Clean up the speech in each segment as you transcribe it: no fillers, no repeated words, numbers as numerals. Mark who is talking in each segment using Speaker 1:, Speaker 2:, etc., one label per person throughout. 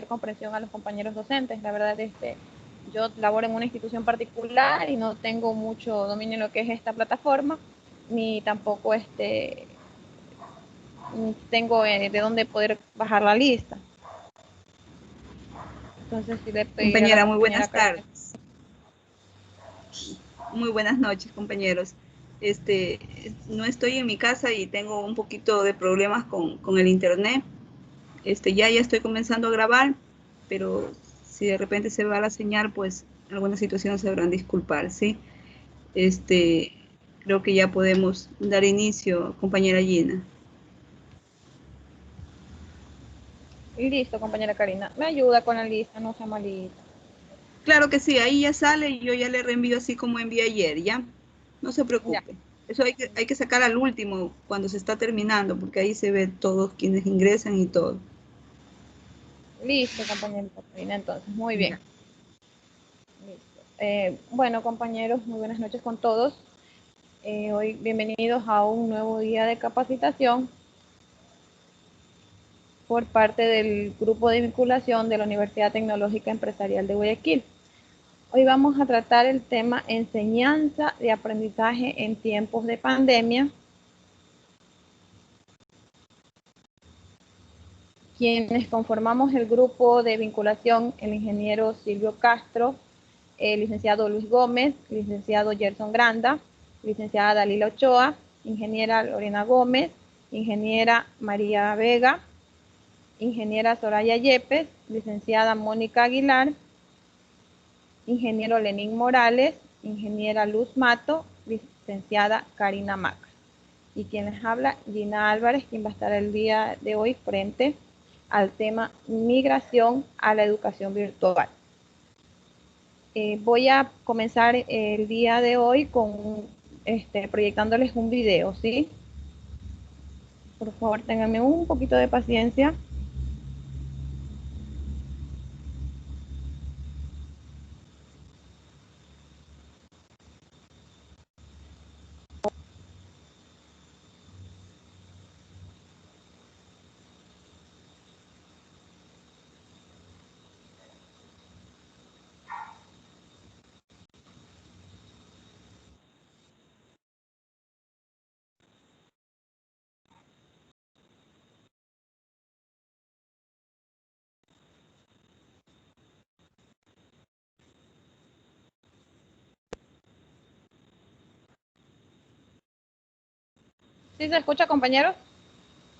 Speaker 1: comprensión a los compañeros docentes. La verdad, yo laboro en una institución particular y no tengo mucho dominio en lo que es esta plataforma, ni tampoco tengo de dónde poder bajar la lista. Entonces, si le pediré a
Speaker 2: Compañera,
Speaker 1: la
Speaker 2: muy
Speaker 1: compañera
Speaker 2: buenas
Speaker 1: Karina.
Speaker 2: tardes. Muy buenas noches, compañeros. No estoy en mi casa y tengo un poquito de problemas con el internet. Ya estoy comenzando a grabar, pero si de repente se va la señal, pues algunas situaciones se deberán disculpar, ¿sí? Creo que ya podemos dar inicio, compañera Gina.
Speaker 1: Y listo, compañera Karina. Me ayuda con la lista, no sea malita.
Speaker 2: Claro que sí, ahí ya sale y yo ya le reenvío así como envié ayer, ¿ya? No se preocupe.
Speaker 1: Ya.
Speaker 2: Eso hay que sacar al último cuando se está terminando, porque ahí se ve todos quienes ingresan y todo.
Speaker 1: Listo, compañera Karina, entonces, muy bien.
Speaker 2: Ya.
Speaker 1: Listo. Bueno, compañeros, muy buenas noches con todos. Hoy bienvenidos a un nuevo día de capacitación por parte del Grupo de Vinculación de la Universidad Tecnológica Empresarial de Guayaquil. Hoy vamos a tratar el tema enseñanza de aprendizaje en tiempos de pandemia. Quienes conformamos el grupo de vinculación, el ingeniero Silvio Castro, el licenciado Luis Gómez, licenciado Gerson Granda, licenciada Dalila Ochoa, ingeniera Lorena Gómez, ingeniera María Vega, ingeniera Soraya Yepes, licenciada Mónica Aguilar, ingeniero Lenín Morales, ingeniera Luz Mato, licenciada Karina Maca. Y quien les habla, Gina Álvarez, quien va a estar el día de hoy frente al tema migración a la educación virtual. Voy a comenzar el día de hoy con proyectándoles un video, ¿sí? Por favor, ténganme un poquito de paciencia. ¿Sí se escucha, compañeros?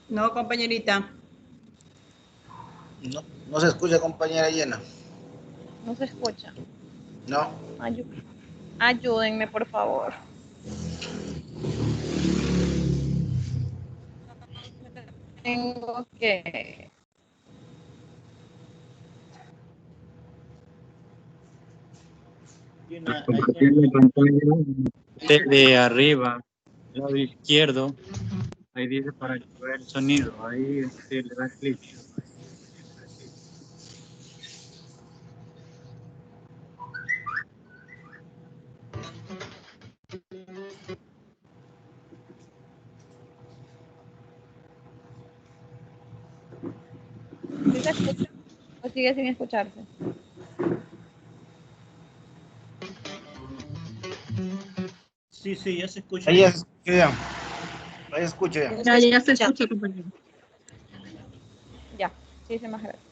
Speaker 2: No, compañerita.
Speaker 3: No se escucha, compañera Llena.
Speaker 1: No se escucha.
Speaker 3: No.
Speaker 1: Ayúdenme, por favor. Tengo que...
Speaker 4: Compartir la pantalla de arriba, lado izquierdo, ahí dice para activar el sonido, ahí le da clic.
Speaker 1: ¿Sí se escucha o sigue sin escucharse?
Speaker 5: Sí, ya se escucha.
Speaker 3: Ahí ya se escucha ya. Ahí se escucha ya.
Speaker 2: Ya se escucha, compañero.
Speaker 1: Ya, sí, se más gracias.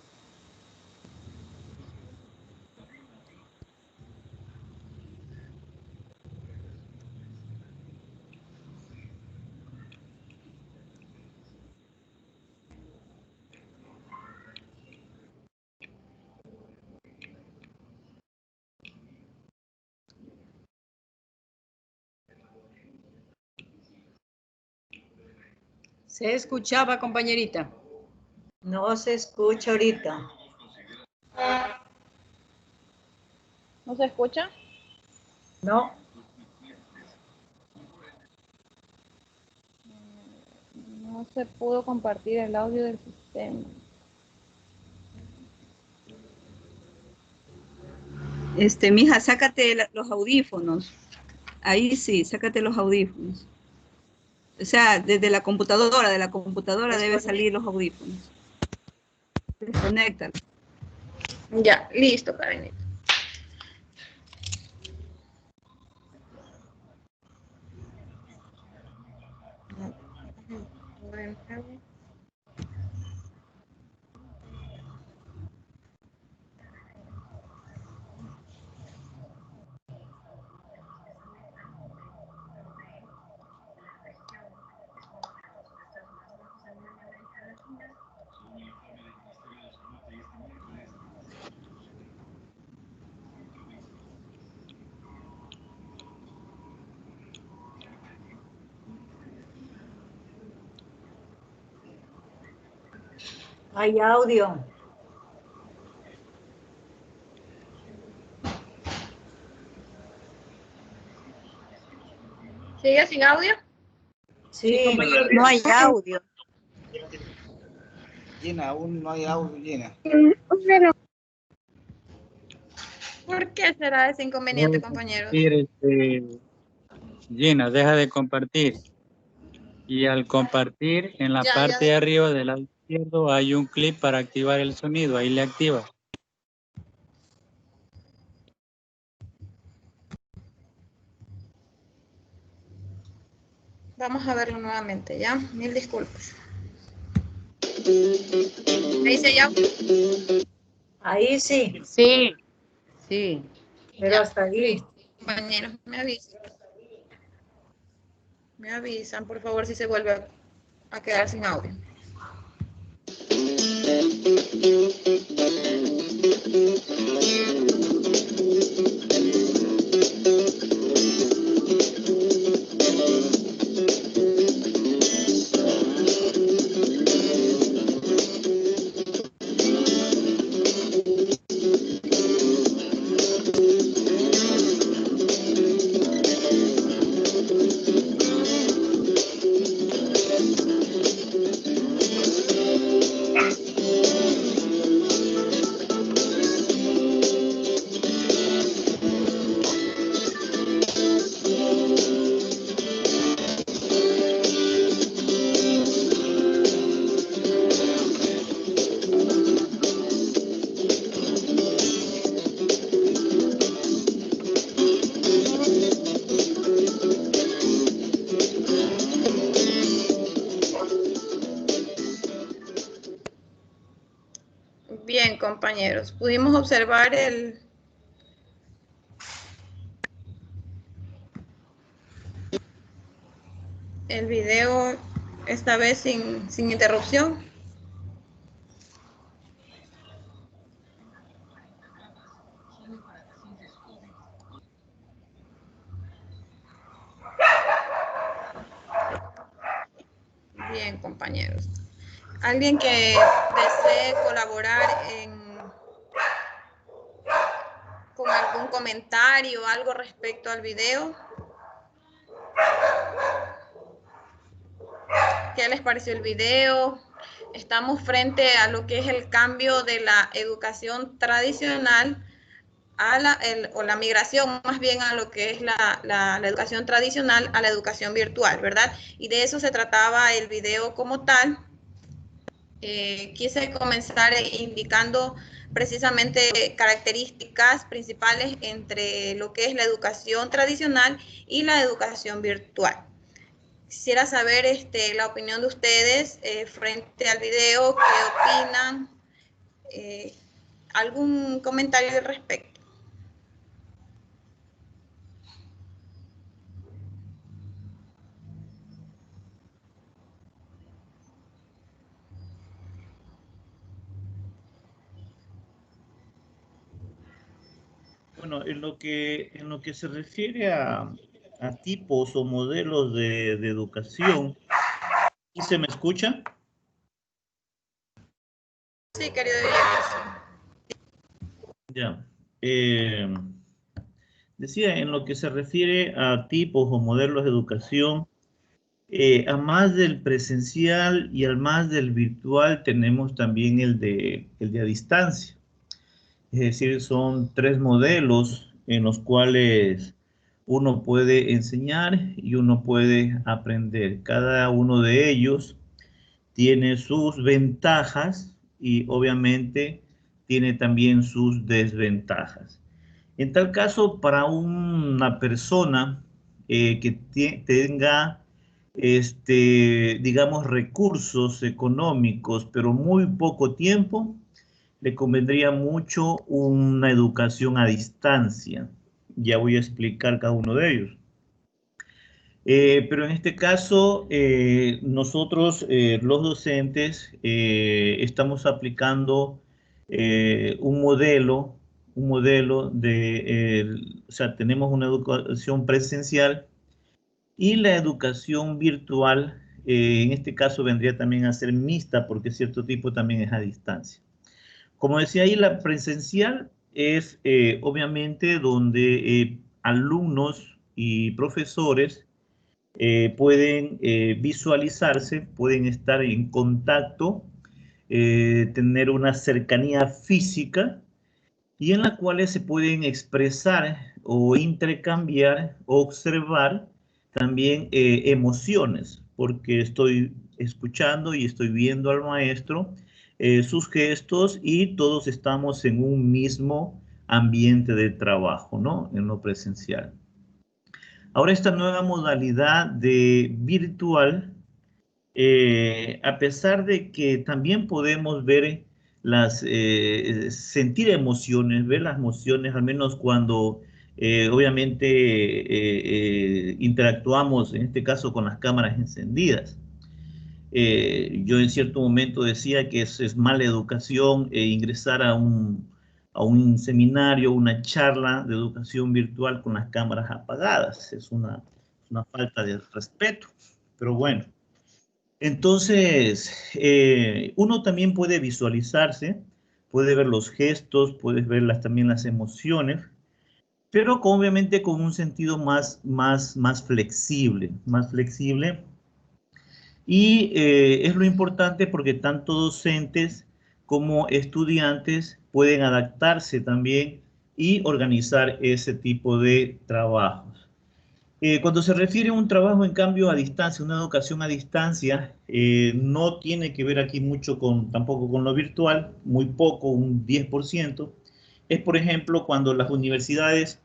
Speaker 2: Se escuchaba, compañerita.
Speaker 6: No se escucha ahorita.
Speaker 1: ¿No se escucha?
Speaker 6: No.
Speaker 1: No se pudo compartir el audio del sistema.
Speaker 2: Mija, sácate los audífonos. Ahí sí, sácate los audífonos. O sea, desde la computadora, de la computadora deben salir los audífonos. Desconéctalos.
Speaker 1: Ya, listo, Karenita.
Speaker 6: Hay audio.
Speaker 1: ¿Sigue sin audio?
Speaker 6: Sí.
Speaker 7: No hay audio.
Speaker 3: Gina, aún no hay audio, Gina.
Speaker 1: ¿Por qué será ese inconveniente, compañeros?
Speaker 4: Gina, deja de compartir. Y al compartir, en la parte de arriba del lado izquierdo hay un clip para activar el sonido. Ahí le activa.
Speaker 1: Vamos a verlo nuevamente, ¿ya? Mil disculpas. ¿Me dice ya?
Speaker 6: Ahí sí.
Speaker 7: Sí, sí.
Speaker 6: Pero
Speaker 1: Ya,
Speaker 6: hasta ahí.
Speaker 1: listo. Compañeros, me avisan. Me avisan, por favor, si se vuelve a quedar sin audio. Bien, compañeros, pudimos observar el video esta vez sin interrupción. Bien, compañeros. ¿Alguien que desee colaborar con algún comentario o algo respecto al video? ¿Qué les pareció el video? Estamos frente a lo que es el cambio de la educación tradicional o la migración más bien a lo que es la educación tradicional a la educación virtual, ¿verdad? Y de eso se trataba el video como tal. Quise comenzar indicando precisamente características principales entre lo que es la educación tradicional y la educación virtual. Quisiera saber la opinión de ustedes frente al video, qué opinan, algún comentario al respecto.
Speaker 5: Bueno, en lo que se refiere a tipos o modelos de educación, ¿y se me escucha?
Speaker 1: Sí, querido Jefferson.
Speaker 5: Ya. Decía, en lo que se refiere a tipos o modelos de educación, a más del presencial y al más del virtual tenemos también el de a distancia. Es decir, son tres modelos en los cuales uno puede enseñar y uno puede aprender. Cada uno de ellos tiene sus ventajas y obviamente tiene también sus desventajas. En tal caso, para una persona que tenga, digamos, recursos económicos, pero muy poco tiempo, le convendría mucho una educación a distancia. Ya voy a explicar cada uno de ellos. Pero en este caso, nosotros, los docentes, estamos aplicando un modelo de, o sea, tenemos una educación presencial y la educación virtual, en este caso vendría también a ser mixta, porque cierto tipo también es a distancia. Como decía ahí, la presencial es obviamente donde alumnos y profesores pueden visualizarse, pueden estar en contacto, tener una cercanía física y en la cual se pueden expresar o intercambiar, observar también emociones, porque estoy escuchando y estoy viendo al maestro, sus gestos y todos estamos en un mismo ambiente de trabajo, ¿no? En lo presencial. Ahora esta nueva modalidad de virtual, a pesar de que también podemos ver sentir emociones, ver las emociones, al menos cuando obviamente interactuamos, en este caso con las cámaras encendidas. Yo en cierto momento decía que es mala educación ingresar a un seminario, una charla de educación virtual con las cámaras apagadas. Es una falta de respeto, pero bueno. Entonces, uno también puede visualizarse, puede ver los gestos, puedes ver también las emociones, pero obviamente con un sentido más flexible, y es lo importante porque tanto docentes como estudiantes pueden adaptarse también y organizar ese tipo de trabajos. Cuando se refiere a un trabajo en cambio a distancia, una educación a distancia, no tiene que ver aquí mucho tampoco con lo virtual, muy poco, un 10%. Es por ejemplo cuando las universidades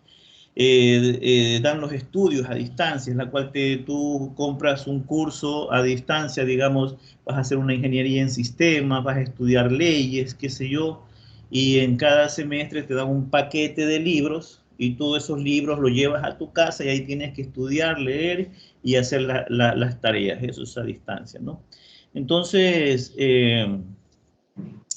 Speaker 5: dan los estudios a distancia, en la cual tú compras un curso a distancia, digamos, vas a hacer una ingeniería en sistemas, vas a estudiar leyes, qué sé yo, y en cada semestre te dan un paquete de libros y todos esos libros los llevas a tu casa y ahí tienes que estudiar, leer y hacer las tareas, eso es a distancia, ¿no? Entonces,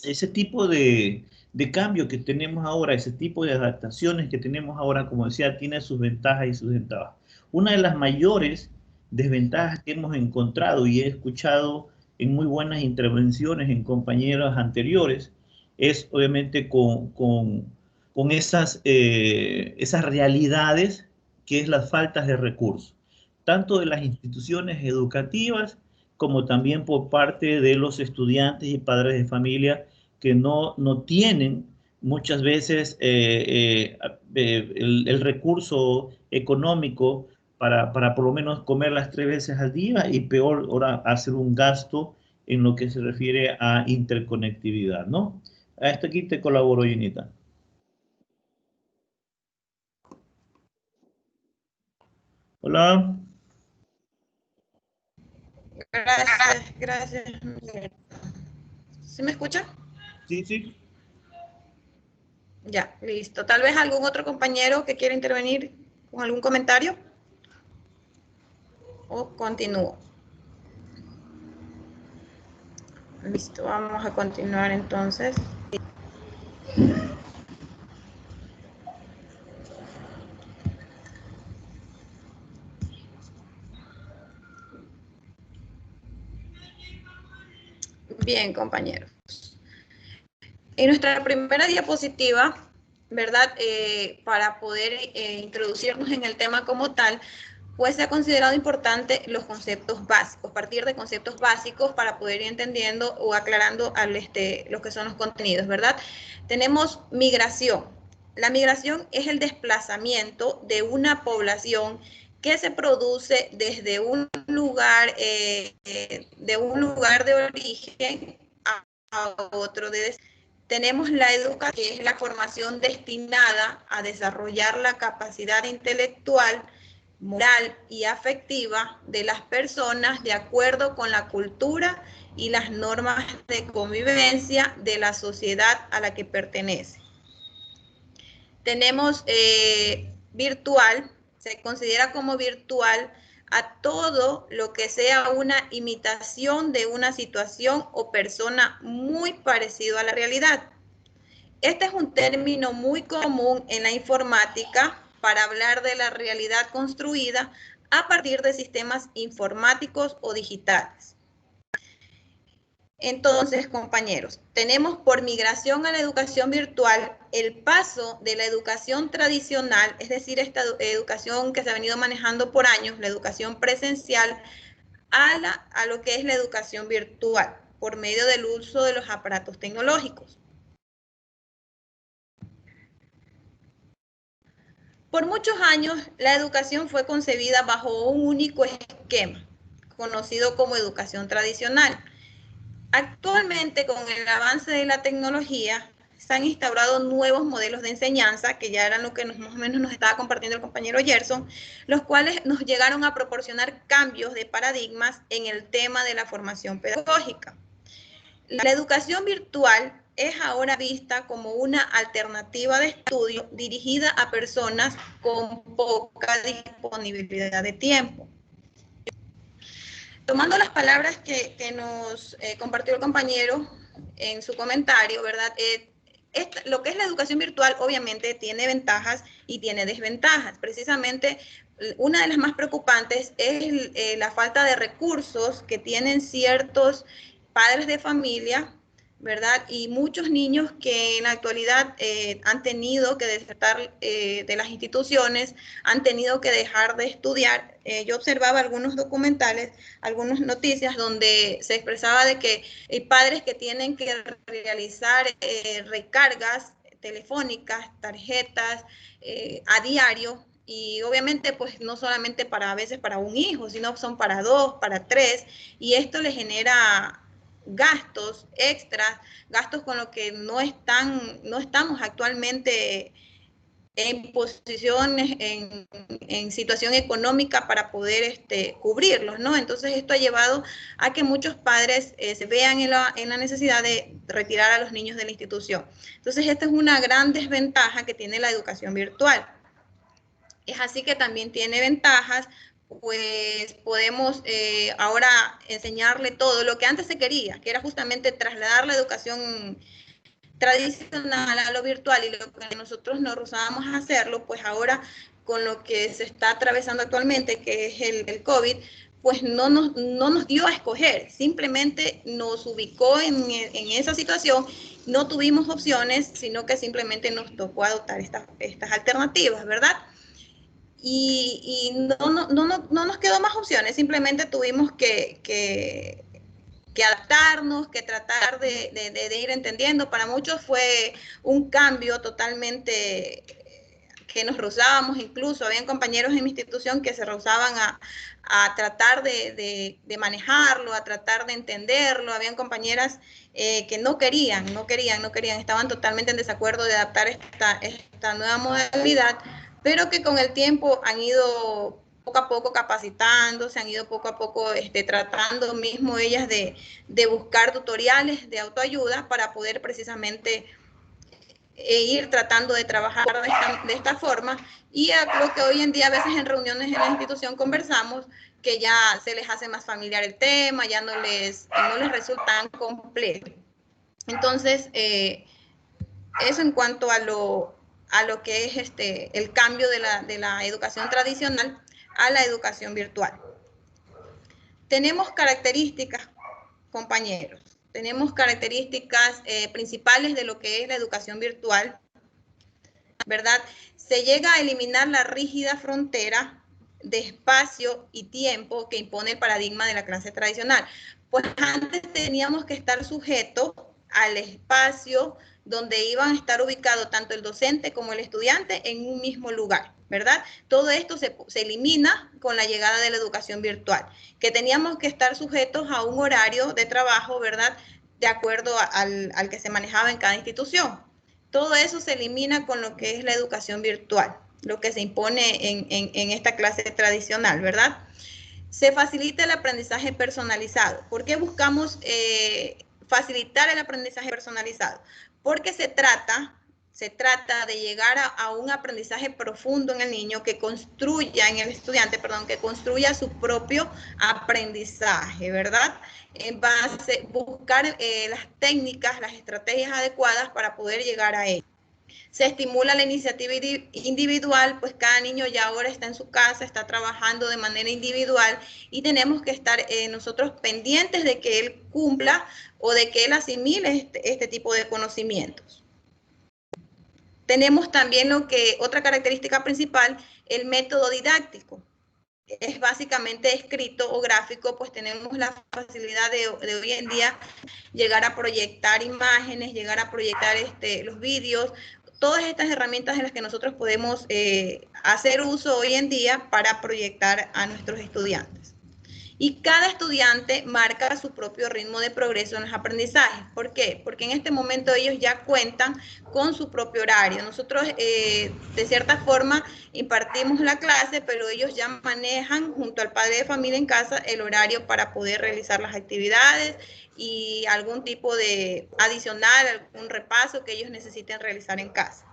Speaker 5: ese tipo de cambio que tenemos ahora, ese tipo de adaptaciones que tenemos ahora, como decía, tiene sus ventajas y sus desventajas. Una de las mayores desventajas que hemos encontrado y he escuchado en muy buenas intervenciones en compañeros anteriores es obviamente con esas realidades que es las faltas de recursos, tanto de las instituciones educativas como también por parte de los estudiantes y padres de familia que no tienen muchas veces el recurso económico para por lo menos comer las 3 veces al día y peor ahora hacer un gasto en lo que se refiere a interconectividad, ¿no? Hasta aquí te colaboro, Ginita. Hola.
Speaker 1: Gracias. ¿Sí me escucha?
Speaker 5: Sí, sí.
Speaker 1: Ya, listo. Tal vez algún otro compañero que quiera intervenir con algún comentario. O continúo. Listo, vamos a continuar entonces. Bien, compañeros. En nuestra primera diapositiva, ¿verdad? Para poder introducirnos en el tema como tal, pues se ha considerado importante los conceptos básicos, partir de conceptos básicos para poder ir entendiendo o aclarando lo que son los contenidos, ¿verdad? Tenemos migración. La migración es el desplazamiento de una población que se produce desde un lugar de origen a otro de Tenemos la educación, que es la formación destinada a desarrollar la capacidad intelectual, moral y afectiva de las personas de acuerdo con la cultura y las normas de convivencia de la sociedad a la que pertenece. Tenemos virtual, se considera como virtual a todo lo que sea una imitación de una situación o persona muy parecido a la realidad. Este es un término muy común en la informática para hablar de la realidad construida a partir de sistemas informáticos o digitales. Entonces, compañeros, tenemos por migración a la educación virtual el paso de la educación tradicional, es decir, esta educación que se ha venido manejando por años, la educación presencial, a lo que es la educación virtual, por medio del uso de los aparatos tecnológicos. Por muchos años, la educación fue concebida bajo un único esquema, conocido como educación tradicional. Actualmente, con el avance de la tecnología, se han instaurado nuevos modelos de enseñanza, que ya eran lo que más o menos nos estaba compartiendo el compañero Gerson, los cuales nos llegaron a proporcionar cambios de paradigmas en el tema de la formación pedagógica. La educación virtual es ahora vista como una alternativa de estudio dirigida a personas con poca disponibilidad de tiempo. Tomando las palabras que nos compartió el compañero en su comentario, ¿verdad? Lo que es la educación virtual obviamente tiene ventajas y tiene desventajas. Precisamente una de las más preocupantes es la falta de recursos que tienen ciertos padres de familia, ¿verdad? Y muchos niños que en la actualidad han tenido que desertar de las instituciones, han tenido que dejar de estudiar. Yo observaba algunos documentales, algunas noticias donde se expresaba de que hay padres que tienen que realizar recargas telefónicas, tarjetas a diario, y obviamente pues no solamente a veces para un hijo, sino son para 2, para 3, y esto le genera gastos extras, gastos con lo que no estamos actualmente en posiciones, en situación económica para poder cubrirlos, ¿no? Entonces esto ha llevado a que muchos padres se vean en la necesidad de retirar a los niños de la institución. Entonces esta es una gran desventaja que tiene la educación virtual. Es así que también tiene ventajas, pues podemos ahora enseñarle todo lo que antes se quería, que era justamente trasladar la educación tradicional a lo virtual, y lo que nosotros nos rehusábamos a hacerlo, pues ahora con lo que se está atravesando actualmente, que es el COVID, pues no nos dio a escoger, simplemente nos ubicó en esa situación, no tuvimos opciones, sino que simplemente nos tocó adoptar estas alternativas, ¿verdad? Y no nos quedó más opciones, simplemente tuvimos que adaptarnos, que tratar de ir entendiendo. Para muchos fue un cambio totalmente que nos rehusábamos, incluso habían compañeros en mi institución que se rehusaban a tratar de manejarlo, a tratar de entenderlo, habían compañeras que no querían, estaban totalmente en desacuerdo de adaptar esta nueva modalidad, pero que con el tiempo han ido poco a poco capacitando, se han ido poco a poco tratando mismo ellas de buscar tutoriales de autoayuda para poder precisamente ir tratando de trabajar de esta forma, y lo que hoy en día a veces en reuniones en la institución conversamos, que ya se les hace más familiar el tema, ya no les resulta tan complejo. Entonces, eso en cuanto a lo que es el cambio de la educación tradicional a la educación virtual. Tenemos características, compañeros, tenemos características principales de lo que es la educación virtual, ¿verdad? Se llega a eliminar la rígida frontera de espacio y tiempo que impone el paradigma de la clase tradicional. Pues antes teníamos que estar sujetos al espacio donde iban a estar ubicados tanto el docente como el estudiante en un mismo lugar, ¿verdad? Todo esto se elimina con la llegada de la educación virtual, que teníamos que estar sujetos a un horario de trabajo, ¿verdad?, de acuerdo al que se manejaba en cada institución. Todo eso se elimina con lo que es la educación virtual, lo que se impone en esta clase tradicional, ¿verdad? Se facilita el aprendizaje personalizado. ¿Por qué buscamos facilitar el aprendizaje personalizado? Porque se trata de llegar a un aprendizaje profundo en el niño que construya, en el estudiante, perdón, que construya su propio aprendizaje, ¿verdad? En base, buscar las técnicas, las estrategias adecuadas para poder llegar a ello. Se estimula la iniciativa individual, pues cada niño ya ahora está en su casa, está trabajando de manera individual y tenemos que estar nosotros pendientes de que él cumpla o de que él asimile este tipo de conocimientos. Tenemos también otra característica principal, el método didáctico. Es básicamente escrito o gráfico, pues tenemos la facilidad de hoy en día llegar a proyectar imágenes, llegar a proyectar los vídeos, todas estas herramientas en las que nosotros podemos hacer uso hoy en día para proyectar a nuestros estudiantes. Y cada estudiante marca su propio ritmo de progreso en los aprendizajes. ¿Por qué? Porque en este momento ellos ya cuentan con su propio horario. Nosotros, de cierta forma, impartimos la clase, pero ellos ya manejan junto al padre de familia en casa el horario para poder realizar las actividades y algún tipo de adicional, algún repaso que ellos necesiten realizar en casa.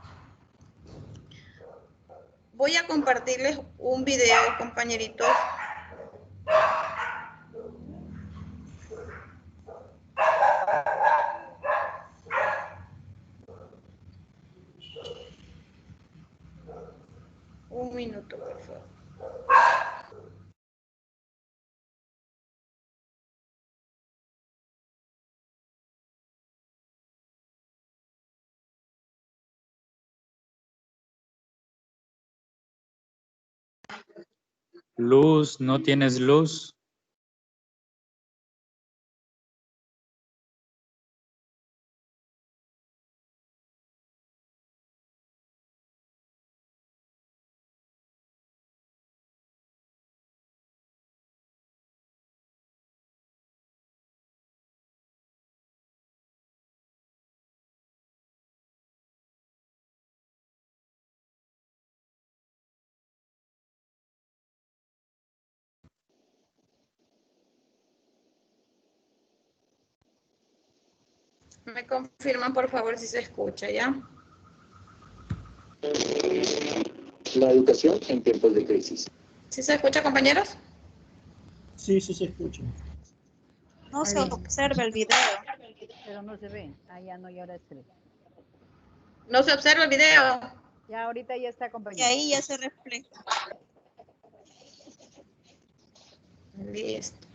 Speaker 1: Voy a compartirles un video, compañeritos. Un minuto, por favor.
Speaker 4: Luz, ¿no tienes luz?
Speaker 1: Me confirman, por favor, si se escucha, ¿ya?
Speaker 8: La educación en tiempos de crisis.
Speaker 1: ¿Sí se escucha, compañeros?
Speaker 5: Sí, sí se escucha.
Speaker 7: No se
Speaker 1: Ahí.
Speaker 7: observa el video. Pero no se ve. Ah, ya no, y ahora es 3.
Speaker 1: ¿No se observa el video?
Speaker 7: Ya ahorita ya está
Speaker 2: Y
Speaker 7: acompañado.
Speaker 2: ahí ya se refleja.
Speaker 1: Listo.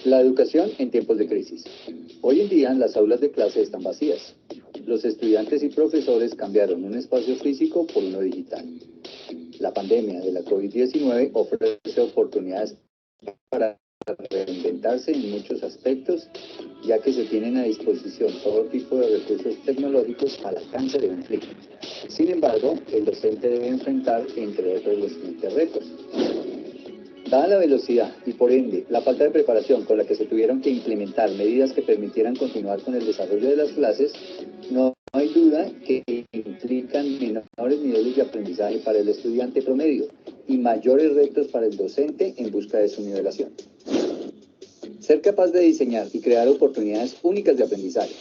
Speaker 8: La educación en tiempos de crisis. Hoy en día las aulas de clase están vacías. Los estudiantes y profesores cambiaron un espacio físico por uno digital. La pandemia de la COVID-19 ofrece oportunidades para reinventarse en muchos aspectos, ya que se tienen a disposición todo tipo de recursos tecnológicos al alcance de un clic. Sin embargo, el docente debe enfrentar, entre otros, los siguientes retos. Dada la velocidad y por ende la falta de preparación con la que se tuvieron que implementar medidas que permitieran continuar con el desarrollo de las clases, no hay duda que implican menores niveles de aprendizaje para el estudiante promedio y mayores retos para el docente en busca de su nivelación. Ser capaz de diseñar y crear oportunidades únicas de aprendizaje.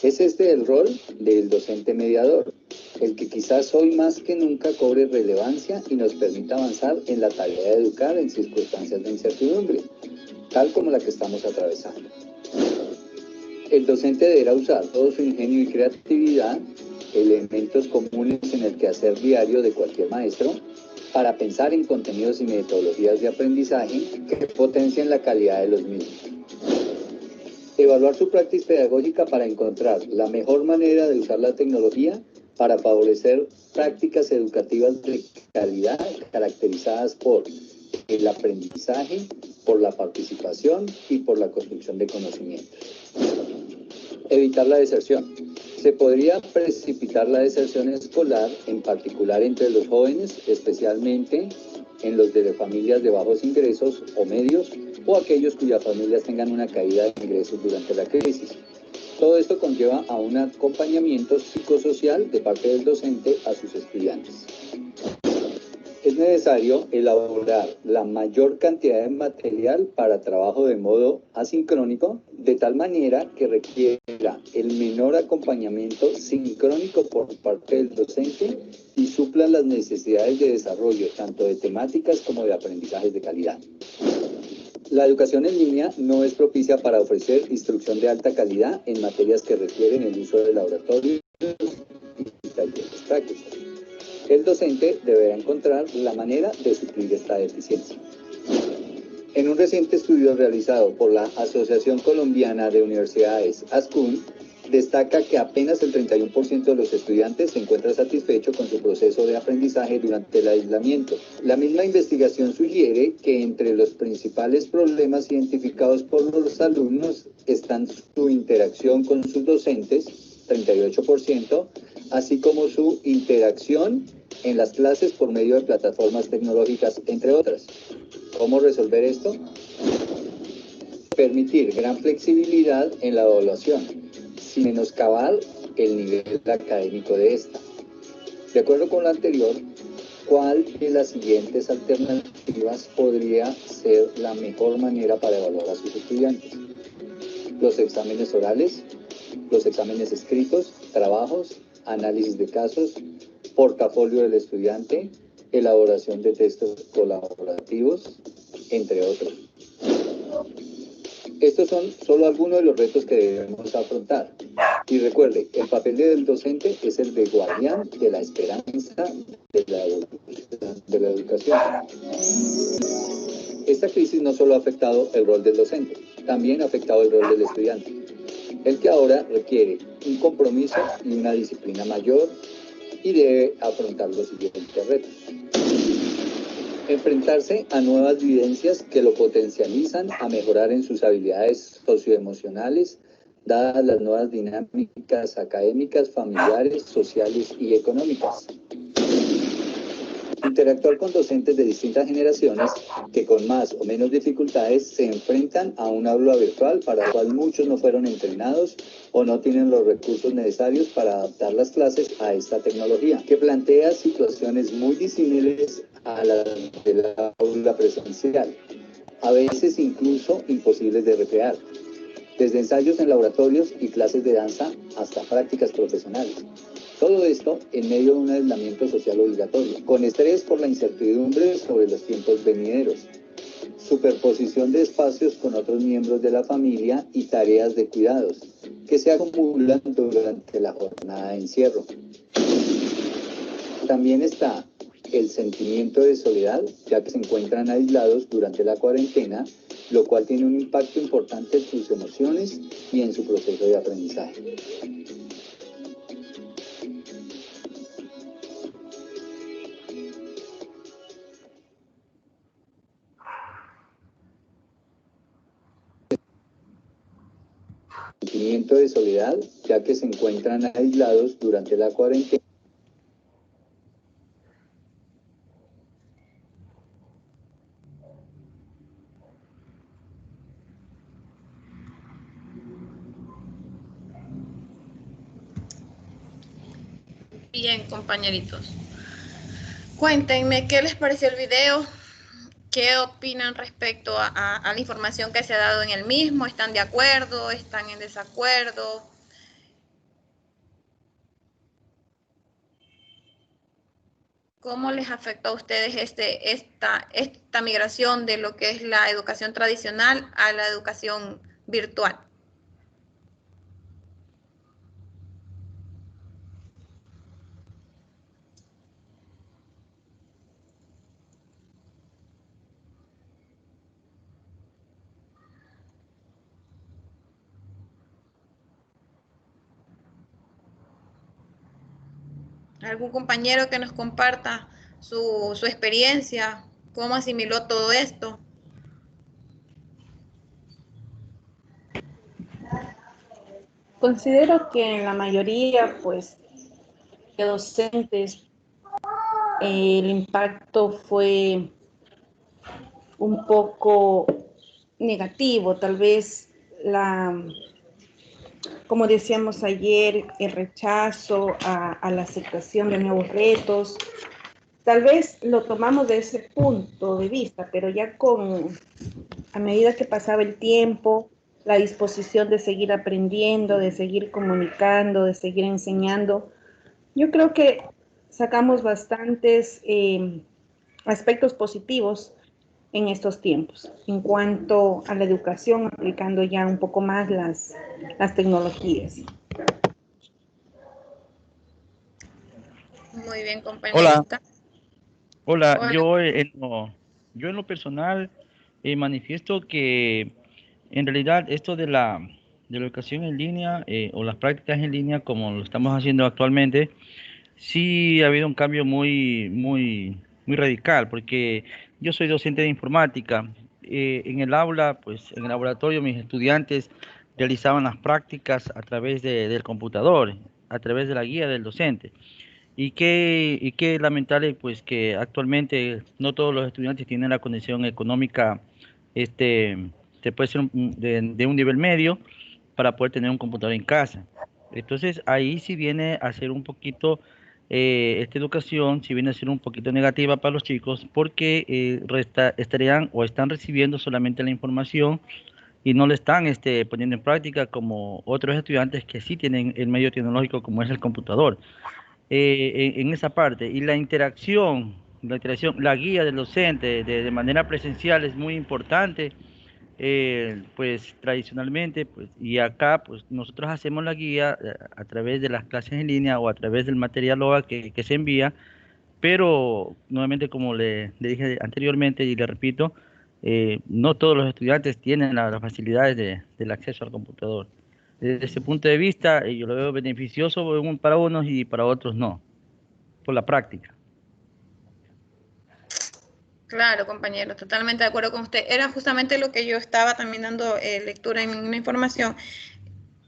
Speaker 8: Es este el rol del docente mediador, el que quizás hoy más que nunca cobre relevancia y nos permita avanzar en la tarea de educar en circunstancias de incertidumbre, tal como la que estamos atravesando. El docente deberá usar todo su ingenio y creatividad, elementos comunes en el quehacer diario de cualquier maestro, para pensar en contenidos y metodologías de aprendizaje que potencien la calidad de los mismos. Evaluar su práctica pedagógica para encontrar la mejor manera de usar la tecnología para favorecer prácticas educativas de calidad caracterizadas por el aprendizaje, por la participación y por la construcción de conocimientos. Evitar la deserción. Se podría precipitar la deserción escolar, en particular entre los jóvenes, especialmente en los de familias de bajos ingresos o medios, o aquellos cuyas familias tengan una caída de ingresos durante la crisis. Todo esto conlleva a un acompañamiento psicosocial de parte del docente a sus estudiantes. Es necesario elaborar la mayor cantidad de material para trabajo de modo asincrónico, de tal manera que requiera el menor acompañamiento sincrónico por parte del docente y supla las necesidades de desarrollo tanto de temáticas como de aprendizajes de calidad. La educación en línea no es propicia para ofrecer instrucción de alta calidad en materias que requieren el uso de laboratorios y talleres prácticos. El docente deberá encontrar la manera de suplir esta deficiencia. En un reciente estudio realizado por la Asociación Colombiana de Universidades, ASCUN, destaca que apenas el 31% de los estudiantes se encuentra satisfecho con su proceso de aprendizaje durante el aislamiento. La misma investigación sugiere que entre los principales problemas identificados por los alumnos están su interacción con sus docentes, 38%, así como su interacción en las clases por medio de plataformas tecnológicas, entre otras. ¿Cómo resolver esto? Permitir gran flexibilidad en la evaluación, sin menoscabar el nivel académico de esta. De acuerdo con lo anterior, ¿cuál de las siguientes alternativas podría ser la mejor manera para evaluar a sus estudiantes? Los exámenes orales, los exámenes escritos, trabajos, análisis de casos, portafolio del estudiante, elaboración de textos colaborativos, entre otros. Estos son solo algunos de los retos que debemos afrontar. Y recuerde, el papel del docente es el de guardián de la esperanza de la educación. Esta crisis no solo ha afectado el rol del docente, también ha afectado el rol del estudiante, el que ahora requiere un compromiso y una disciplina mayor y debe afrontar los siguientes retos. Enfrentarse a nuevas vivencias que lo potencializan a mejorar en sus habilidades socioemocionales, dadas las nuevas dinámicas académicas, familiares, sociales y económicas. Interactuar con docentes de distintas generaciones que con más o menos dificultades se enfrentan a un aula virtual para la cual muchos no fueron entrenados o no tienen los recursos necesarios para adaptar las clases a esta tecnología, que plantea situaciones muy disímiles a las de la aula presencial, a veces incluso imposibles de recrear, desde ensayos en laboratorios y clases de danza hasta prácticas profesionales. Todo esto en medio de un aislamiento social obligatorio, con estrés por la incertidumbre sobre los tiempos venideros, superposición de espacios con otros miembros de la familia y tareas de cuidados, que se acumulan durante la jornada de encierro. También está el sentimiento de soledad, ya que se encuentran aislados durante la cuarentena, lo cual tiene un impacto importante en sus emociones y en su proceso de aprendizaje. Sentimiento de soledad, ya que se encuentran aislados durante la cuarentena.
Speaker 1: Bien, compañeritos. Cuéntenme qué les pareció el video, qué opinan respecto a la información que se ha dado en el mismo. ¿Están de acuerdo? ¿Están en desacuerdo? ¿Cómo les afectó a ustedes esta migración de lo que es la educación tradicional a la educación virtual? ¿Algún compañero que nos comparta su experiencia? ¿Cómo asimiló todo esto?
Speaker 9: Considero que en la mayoría, pues, de docentes, el impacto fue un poco negativo, tal vez como decíamos ayer, el rechazo a la aceptación de nuevos retos. Tal vez lo tomamos de ese punto de vista, pero ya a medida que pasaba el tiempo, la disposición de seguir aprendiendo, de seguir comunicando, de seguir enseñando, yo creo que sacamos bastantes aspectos positivos en estos tiempos, en cuanto a la educación, aplicando ya un poco más las tecnologías.
Speaker 1: Muy bien,
Speaker 10: Hola,
Speaker 1: compañerita.
Speaker 10: hola.
Speaker 1: Hola.
Speaker 10: Yo en lo personal manifiesto que en realidad esto de la educación en línea o las prácticas en línea como lo estamos haciendo actualmente, sí ha habido un cambio muy radical, porque yo soy docente de informática. En el aula, pues en el laboratorio, mis estudiantes realizaban las prácticas a través del computador, a través de la guía del docente. Y qué lamentable, pues que actualmente no todos los estudiantes tienen la condición económica, este, se puede ser de un nivel medio para poder tener un computador en casa. Entonces ahí sí viene a ser un poquito, esta educación, sí viene a ser un poquito negativa para los chicos porque estarían o están recibiendo solamente la información y no le están poniendo en práctica como otros estudiantes que sí tienen el medio tecnológico como es el computador. En esa parte. Y la guía del docente de manera presencial es muy importante, pues tradicionalmente, pues, y acá, pues nosotros hacemos la guía a través de las clases en línea o a través del material OA que se envía, pero nuevamente, como le dije anteriormente y le repito, no todos los estudiantes tienen las facilidades del acceso al computador. Desde ese punto de vista, yo lo veo beneficioso para unos y para otros no, por la práctica.
Speaker 1: Claro, compañero, totalmente de acuerdo con usted. Era justamente lo que yo estaba también dando lectura en una información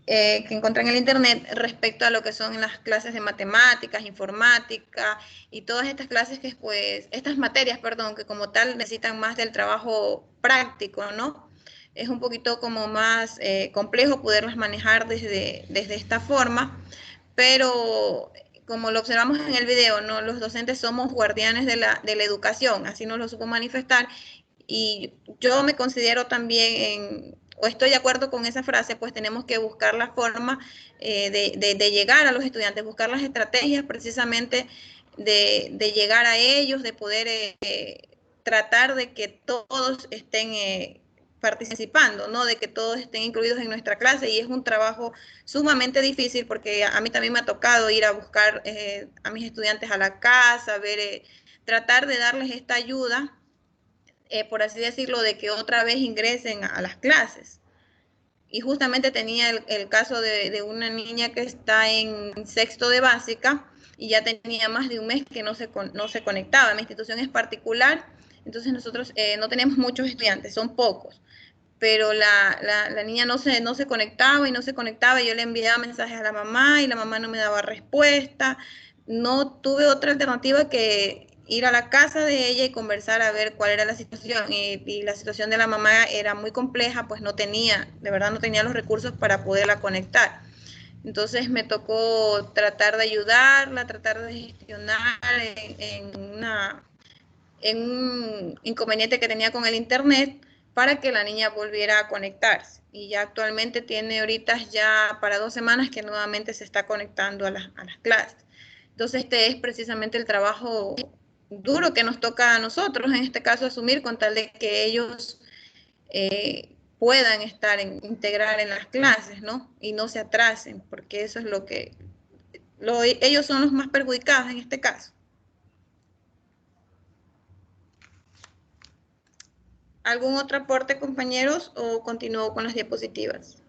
Speaker 1: que encontré en el internet respecto a lo que son las clases de matemáticas, informática y todas estas clases que pues, estas materias, perdón, que como tal necesitan más del trabajo práctico, ¿no? Es un poquito como más complejo poderlas manejar desde esta forma, pero como lo observamos en el video, ¿no? Los docentes somos guardianes de la educación, así nos lo supo manifestar, y yo me considero también o estoy de acuerdo con esa frase, pues tenemos que buscar la forma de llegar a los estudiantes, buscar las estrategias precisamente de llegar a ellos, de poder tratar de que todos estén participando, ¿no? De que todos estén incluidos en nuestra clase, y es un trabajo sumamente difícil porque a mí también me ha tocado ir a buscar a mis estudiantes a la casa, ver, tratar de darles esta ayuda, por así decirlo, de que otra vez ingresen a las clases. Y justamente tenía el caso de una niña que está en sexto de básica y ya tenía más de un mes que no se conectaba. Mi institución es particular, entonces nosotros no tenemos muchos estudiantes, son pocos, pero la niña no se conectaba y no se conectaba. Yo le enviaba mensajes a la mamá y la mamá no me daba respuesta. No tuve otra alternativa que ir a la casa de ella y conversar a ver cuál era la situación. Y la situación de la mamá era muy compleja, pues de verdad no tenía los recursos para poderla conectar. Entonces me tocó tratar de ayudarla, tratar de gestionar en un inconveniente que tenía con el internet para que la niña volviera a conectarse. Y ya actualmente tiene ahorita ya para 2 semanas que nuevamente se está conectando a las clases. Entonces este es precisamente el trabajo duro que nos toca a nosotros, en este caso asumir, con tal de que ellos puedan integrar en las clases, ¿no? Y no se atrasen, porque eso es ellos son los más perjudicados en este caso. ¿Algún otro aporte, compañeros, o continúo con las diapositivas?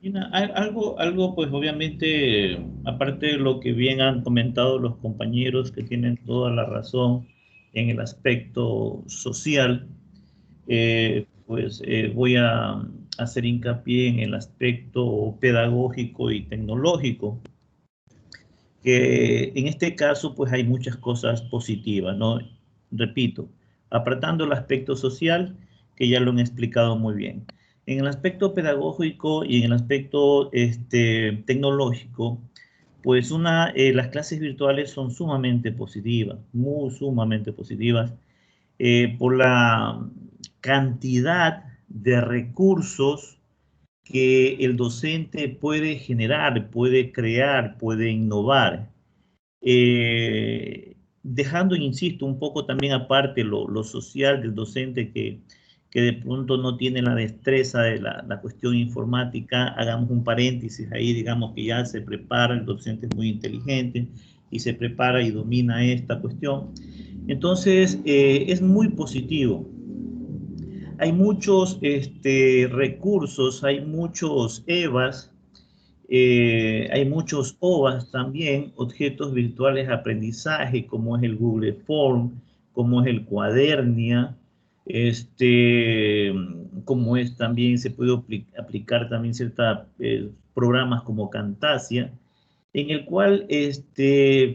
Speaker 5: Gina, algo, pues obviamente, aparte de lo que bien han comentado los compañeros, que tienen toda la razón, en el aspecto social, voy a hacer hincapié en el aspecto pedagógico y tecnológico, que en este caso pues hay muchas cosas positivas, ¿no? Repito, apartando el aspecto social, que ya lo han explicado muy bien. En el aspecto pedagógico y en el aspecto tecnológico, pues las clases virtuales son sumamente positivas, muy sumamente positivas, por la cantidad de recursos que el docente puede generar, puede crear, puede innovar. Dejando, insisto, un poco también aparte lo social del docente que de pronto no tiene la destreza de la cuestión informática, hagamos un paréntesis ahí, digamos que ya se prepara, el docente es muy inteligente y se prepara y domina esta cuestión. Entonces, es muy positivo. Hay muchos recursos, hay muchos EVAs, hay muchos OVAs también, objetos virtuales de aprendizaje, como es el Google Form, como es el Cuadernia, como es también, se puede aplicar también ciertos programas como Camtasia, en el cual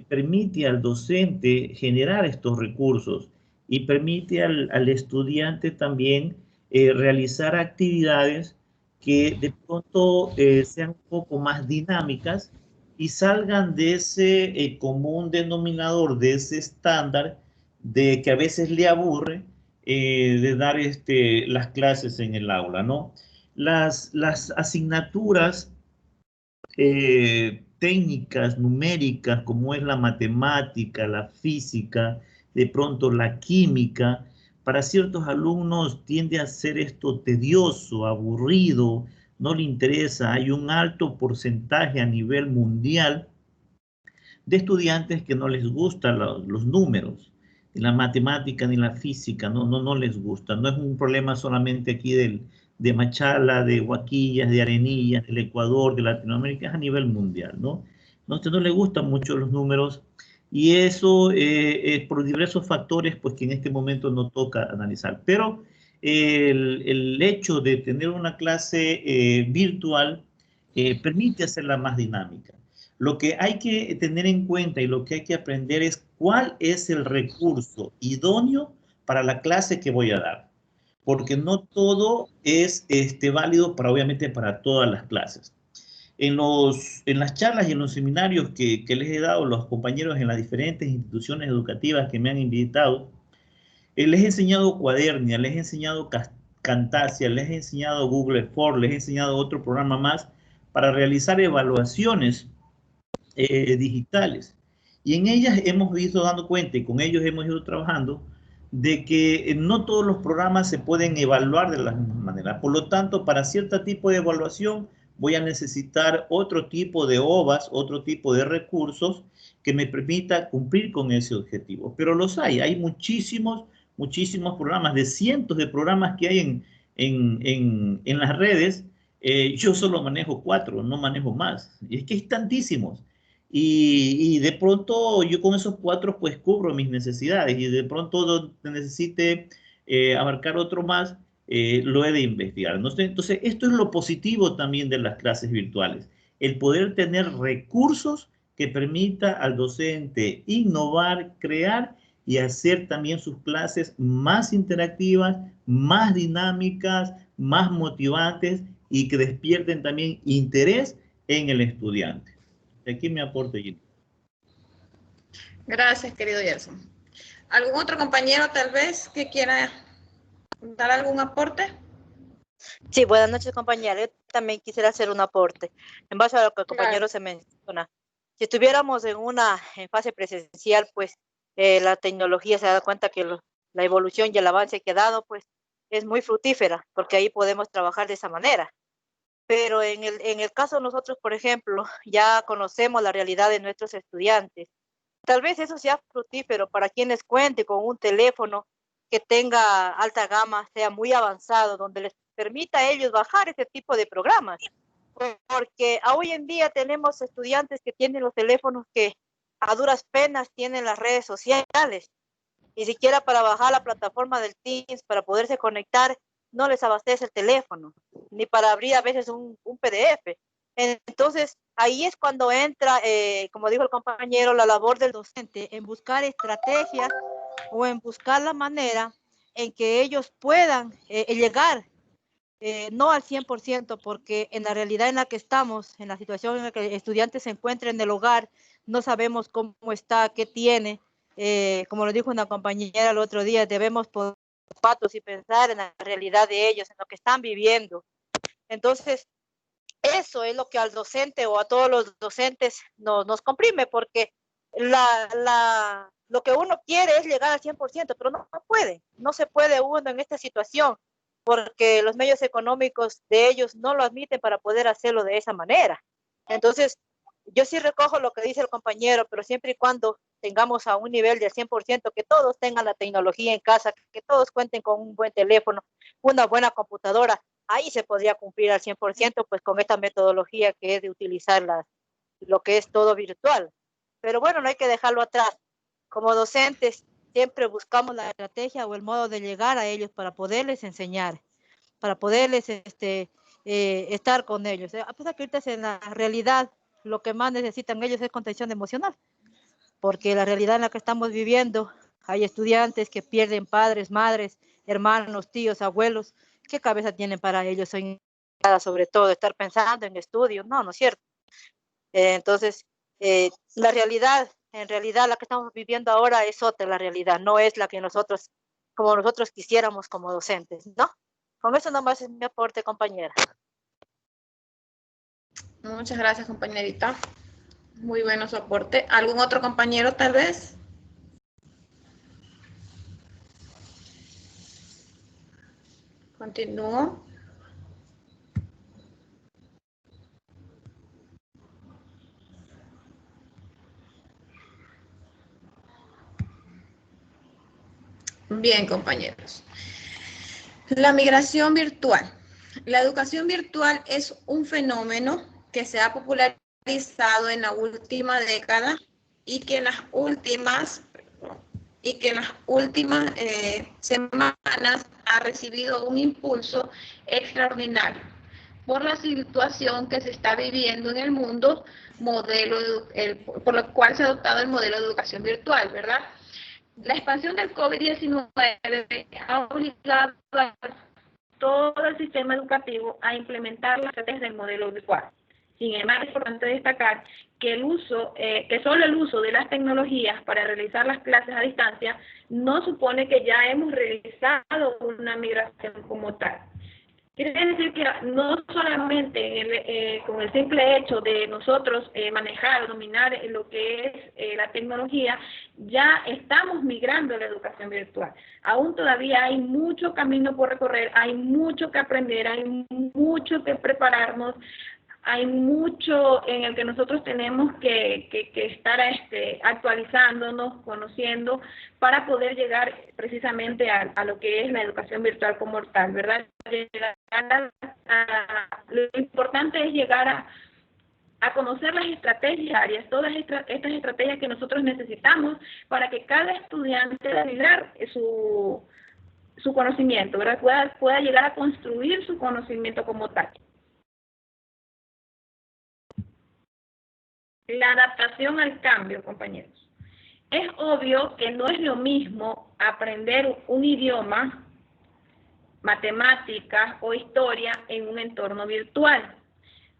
Speaker 5: permite al docente generar estos recursos y permite al estudiante también realizar actividades que de pronto sean un poco más dinámicas y salgan de ese común denominador, de ese estándar de que a veces le aburre de dar las clases en el aula, ¿no? Las asignaturas técnicas numéricas como es la matemática, la física, de pronto la química, para ciertos alumnos tiende a ser esto tedioso, aburrido, no le interesa. Hay un alto porcentaje a nivel mundial de estudiantes que no les gustan los números, ni la matemática ni la física, no les gusta. No es un problema solamente aquí de Machala, de Huaquillas, de Arenillas, del Ecuador, de Latinoamérica, es a nivel mundial, ¿no? Entonces no les gustan mucho los números y eso por diversos factores, pues que en este momento no toca analizar. Pero el hecho de tener una clase virtual permite hacerla más dinámica. Lo que hay que tener en cuenta y lo que hay que aprender es cuál es el recurso idóneo para la clase que voy a dar, porque no todo es válido obviamente para todas las clases. En las charlas y en los seminarios que les he dado a los compañeros en las diferentes instituciones educativas que me han invitado, les he enseñado Cuadernia, les he enseñado Camtasia, les he enseñado Google Form, les he enseñado otro programa más para realizar evaluaciones digitales. Y en ellas hemos ido dando cuenta y con ellos hemos ido trabajando de que no todos los programas se pueden evaluar de la misma manera. Por lo tanto, para cierto tipo de evaluación voy a necesitar otro tipo de OVAs, otro tipo de recursos que me permita cumplir con ese objetivo. Pero los hay muchísimos programas, de cientos de programas que hay en las redes. Yo solo manejo 4, no manejo más. Y es que hay tantísimos. Y de pronto yo con esos 4 pues cubro mis necesidades y de pronto necesite abarcar otro más, lo he de investigar. Entonces, esto es lo positivo también de las clases virtuales, el poder tener recursos que permita al docente innovar, crear y hacer también sus clases más interactivas, más dinámicas, más motivantes y que despierten también interés en el estudiante. Aquí me aporte, Gina.
Speaker 1: Gracias, querido Gerson. ¿Algún otro compañero tal vez que quiera dar algún aporte?
Speaker 11: Sí, buenas noches, compañera. Yo también quisiera hacer un aporte en base a lo que el compañero se menciona. Si estuviéramos en fase presencial, pues la tecnología se da cuenta que la evolución y el avance que ha dado, pues es muy fructífera, porque ahí podemos trabajar de esa manera. Pero en el caso de nosotros, por ejemplo, ya conocemos la realidad de nuestros estudiantes. Tal vez eso sea fructífero para quienes cuenten con un teléfono que tenga alta gama, sea muy avanzado, donde les permita a ellos bajar ese tipo de programas. Porque hoy en día tenemos estudiantes que tienen los teléfonos que a duras penas tienen las redes sociales. Ni siquiera para bajar la plataforma del Teams, para poderse conectar, no les abastece el teléfono, ni para abrir a veces un PDF. Entonces, ahí es cuando entra, como dijo el compañero, la labor del docente en buscar estrategias o en buscar la manera en que ellos puedan llegar, no al 100%, porque en la realidad en la que estamos, en la situación en la que el estudiante se encuentra en el hogar, no sabemos cómo está, qué tiene. Como lo dijo una compañera el otro día, debemos poner zapatos y pensar en la realidad de ellos, en lo que están viviendo. Entonces, eso es lo que al docente o a todos los docentes nos comprime, porque lo que uno quiere es llegar al 100%, pero no puede, no se puede uno en esta situación, porque los medios económicos de ellos no lo admiten para poder hacerlo de esa manera. Entonces, yo sí recojo lo que dice el compañero, pero siempre y cuando tengamos a un nivel del 100%, que todos tengan la tecnología en casa, que todos cuenten con un buen teléfono, una buena computadora, ahí se podría cumplir al 100%, pues con esta metodología que es de utilizar lo que es todo virtual. Pero bueno, no hay que dejarlo atrás. Como docentes, siempre buscamos la estrategia o el modo de llegar a ellos para poderles enseñar, para poderles estar con ellos. A pesar que ahorita en la realidad lo que más necesitan ellos es contención emocional, porque la realidad en la que estamos viviendo, hay estudiantes que pierden padres, madres, hermanos, tíos, abuelos. ¿Qué cabeza tienen para ellos? Sobre todo estar pensando en estudios. No es cierto. Entonces, la realidad, en realidad la que estamos viviendo ahora es otra la realidad, no es la que nosotros quisiéramos como docentes, ¿no? Con eso nomás es mi aporte, compañera.
Speaker 1: Muchas gracias, compañerita. Muy bueno su aporte. ¿Algún otro compañero, tal vez? Continúo. Bien, compañeros. La migración virtual. La educación virtual es un fenómeno que se ha popularizado en la última década y que en las últimas semanas ha recibido un impulso extraordinario por la situación que se está viviendo en el mundo, por lo cual se ha adoptado el modelo de educación virtual, ¿verdad? La expansión del COVID-19 ha obligado a todo el sistema educativo a implementar las estrategias del modelo virtual. Sin embargo, es importante destacar que solo el uso de las tecnologías para realizar las clases a distancia no supone que ya hemos realizado una migración como tal. Quiere decir que no solamente con el simple hecho de nosotros manejar o dominar lo que es la tecnología, ya estamos migrando a la educación virtual. Aún todavía hay mucho camino por recorrer, hay mucho que aprender, hay mucho que prepararnos, hay mucho en el que nosotros tenemos que estar actualizándonos, conociendo, para poder llegar precisamente a lo que es la educación virtual como tal, ¿verdad? Lo importante es llegar a conocer las estrategias diarias, todas estas estrategias que nosotros necesitamos para que cada estudiante pueda lograr su conocimiento, ¿verdad? Pueda llegar a construir su conocimiento como tal. La adaptación al cambio, compañeros. Es obvio que no es lo mismo aprender un idioma, matemáticas o historia en un entorno virtual.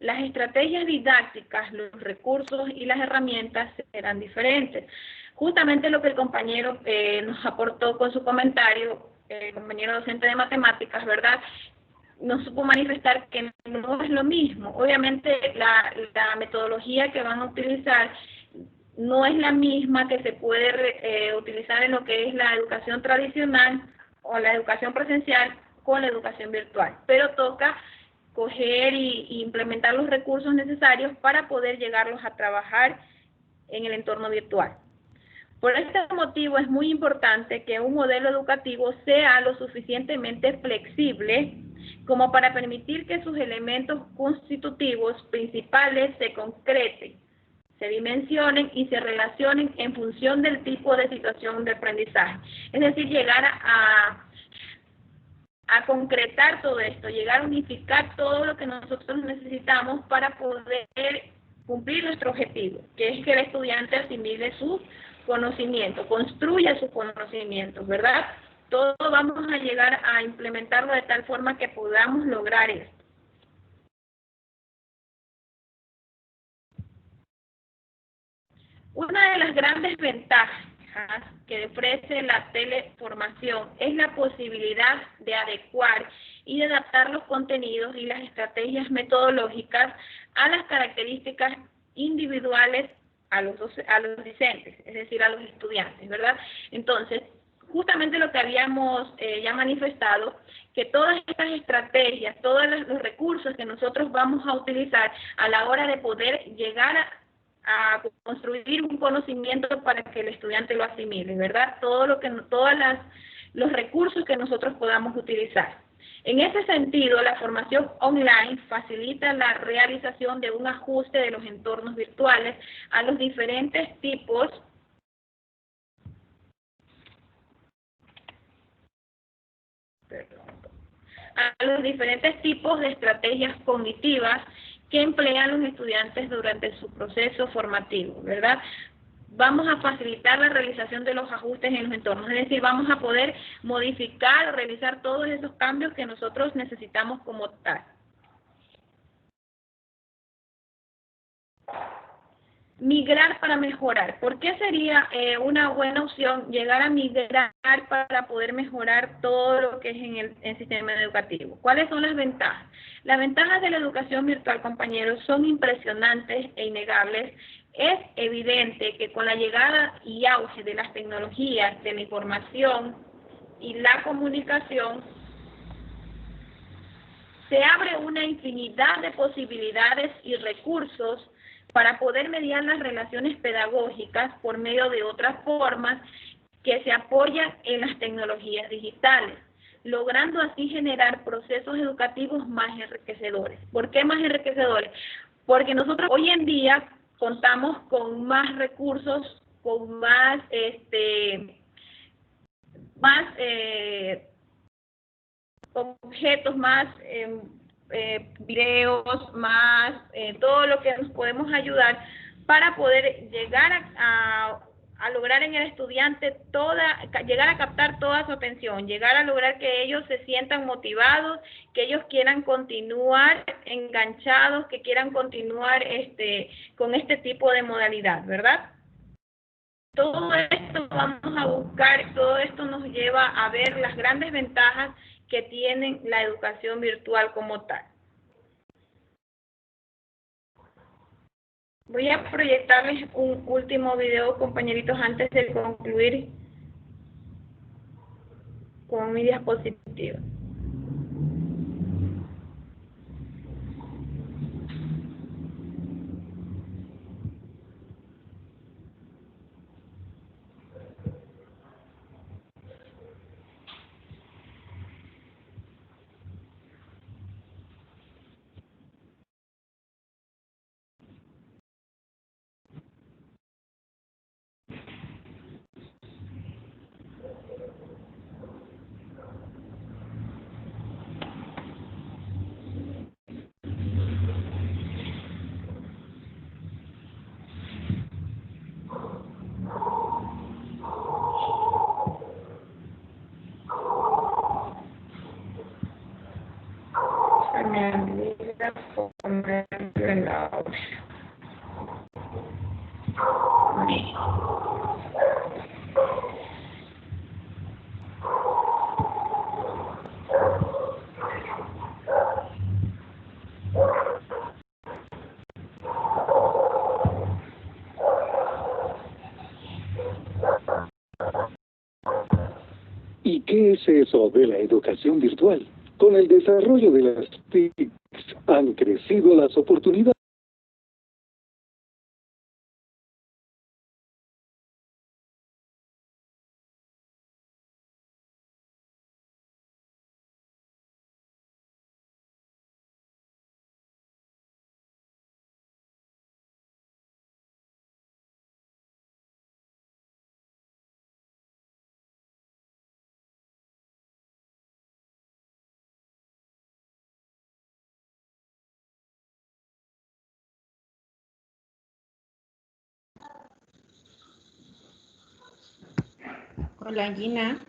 Speaker 1: Las estrategias didácticas, los recursos y las herramientas serán diferentes. Justamente lo que el compañero nos aportó con su comentario, el compañero docente de matemáticas, ¿verdad?, nos supo manifestar que no es lo mismo. Obviamente la metodología que van a utilizar no es la misma que se puede utilizar en lo que es la educación tradicional o la educación presencial con la educación virtual, pero toca coger y implementar los recursos necesarios para poder llegarlos a trabajar en el entorno virtual. Por este motivo es muy importante que un modelo educativo sea lo suficientemente flexible como para permitir que sus elementos constitutivos principales se concreten, se dimensionen y se relacionen en función del tipo de situación de aprendizaje. Es decir, llegar a concretar todo esto, llegar a unificar todo lo que nosotros necesitamos para poder cumplir nuestro objetivo, que es que el estudiante asimile sus conocimientos, construya sus conocimientos, ¿verdad? Todo vamos a llegar a implementarlo de tal forma que podamos lograr esto. Una de las grandes ventajas que ofrece la teleformación es la posibilidad de adecuar y de adaptar los contenidos y las estrategias metodológicas a las características individuales a los docentes, es decir, a los estudiantes, ¿verdad? Entonces, justamente lo que habíamos ya manifestado, que todas estas estrategias, todos los recursos que nosotros vamos a utilizar a la hora de poder llegar a construir un conocimiento para que el estudiante lo asimile, ¿verdad? Todos los recursos que nosotros podamos utilizar. En ese sentido, la formación online facilita la realización de un ajuste de los entornos virtuales a los diferentes tipos de estrategias cognitivas que emplean los estudiantes durante su proceso formativo, ¿verdad? Vamos a facilitar la realización de los ajustes en los entornos, es decir, vamos a poder modificar o realizar todos esos cambios que nosotros necesitamos como tal. Migrar para mejorar. ¿Por qué sería una buena opción llegar a migrar para poder mejorar todo lo que es en el sistema educativo? ¿Cuáles son las ventajas? Las ventajas de la educación virtual, compañeros, son impresionantes e innegables. Es evidente que con la llegada y auge de las tecnologías, de la información y la comunicación, se abre una infinidad de posibilidades y recursos para poder mediar las relaciones pedagógicas por medio de otras formas que se apoyan en las tecnologías digitales, logrando así generar procesos educativos más enriquecedores. ¿Por qué más enriquecedores? Porque nosotros hoy en día contamos con más recursos, con más, objetos, más videos, más todo lo que nos podemos ayudar para poder llegar a lograr en el estudiante llegar a captar toda su atención, llegar a lograr que ellos se sientan motivados, que ellos quieran continuar enganchados, que quieran continuar con este tipo de modalidad, ¿verdad? Todo esto vamos a buscar, todo esto nos lleva a ver las grandes ventajas que tiene la educación virtual como tal. Voy a proyectarles un último video, compañeritos, antes de concluir con mi diapositiva.
Speaker 12: ¿Y qué es eso de la educación virtual? Con el desarrollo de las TICs han crecido las oportunidades.
Speaker 9: Hola, Gina.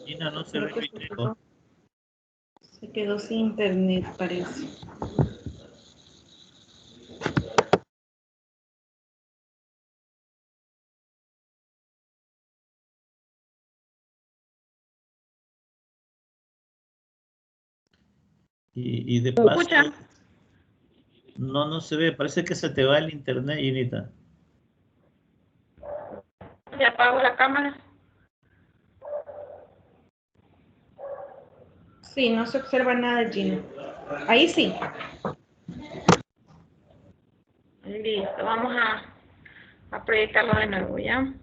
Speaker 5: Gina, no se
Speaker 9: Creo
Speaker 5: ve
Speaker 9: que
Speaker 5: video.
Speaker 9: se quedó sin internet, parece.
Speaker 5: Y de
Speaker 1: ¿Me
Speaker 5: paso,
Speaker 1: escucha?
Speaker 5: no se ve. Parece que se te va el internet, Ginita.
Speaker 1: ¿Le apago la cámara?
Speaker 9: Sí, no se observa nada, Gina. Ahí sí.
Speaker 1: Listo, vamos a proyectarlo de nuevo, ¿ya?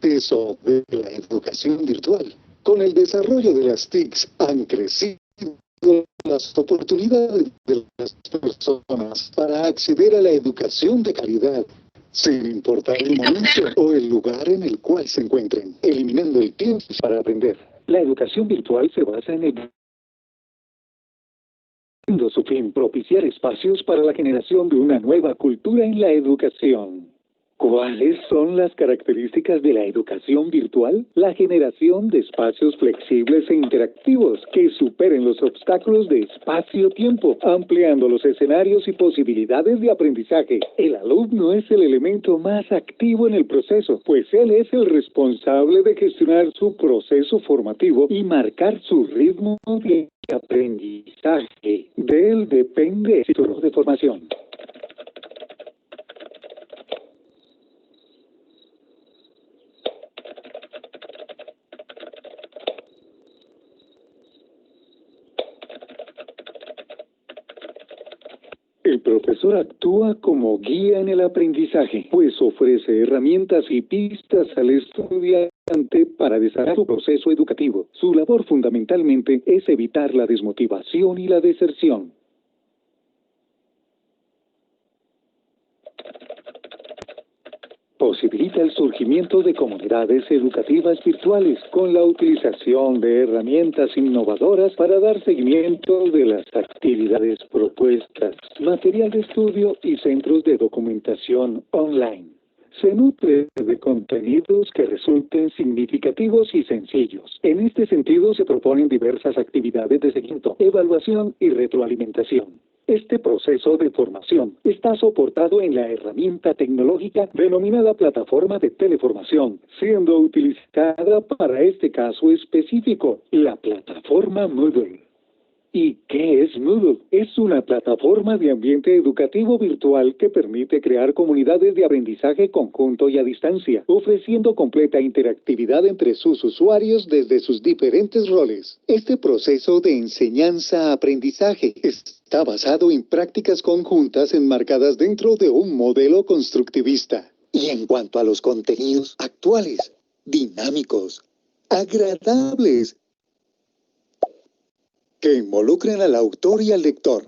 Speaker 12: Eso de la educación virtual. Con el desarrollo de las TICs han crecido las oportunidades de las personas para acceder a la educación de calidad, sin importar el momento o el lugar en el cual se encuentren, eliminando el tiempo para aprender. La educación virtual se basa en su fin, propiciar espacios para la generación de una nueva cultura en la educación. ¿Cuáles son las características de la educación virtual? La generación de espacios flexibles e interactivos que superen los obstáculos de espacio-tiempo, ampliando los escenarios y posibilidades de aprendizaje. El alumno es el elemento más activo en el proceso, pues él es el responsable de gestionar su proceso formativo y marcar su ritmo de aprendizaje. De él depende el ciclo de formación. El profesor actúa como guía en el aprendizaje, pues ofrece herramientas y pistas al estudiante para desarrollar su proceso educativo. Su labor fundamentalmente es evitar la desmotivación y la deserción. Posibilita el surgimiento de comunidades educativas virtuales con la utilización de herramientas innovadoras para dar seguimiento de las actividades propuestas, material de estudio y centros de documentación online. Se nutre de contenidos que resulten significativos y sencillos. En este sentido se proponen diversas actividades de seguimiento, evaluación y retroalimentación. Este proceso de formación está soportado en la herramienta tecnológica denominada Plataforma de Teleformación, siendo utilizada para este caso específico, la plataforma Moodle. ¿Y qué es Moodle? Es una plataforma de ambiente educativo virtual que permite crear comunidades de aprendizaje conjunto y a distancia, ofreciendo completa interactividad entre sus usuarios desde sus diferentes roles. Este proceso de enseñanza-aprendizaje está basado en prácticas conjuntas enmarcadas dentro de un modelo constructivista. Y en cuanto a los contenidos actuales, dinámicos, agradables, que involucren al autor y al lector.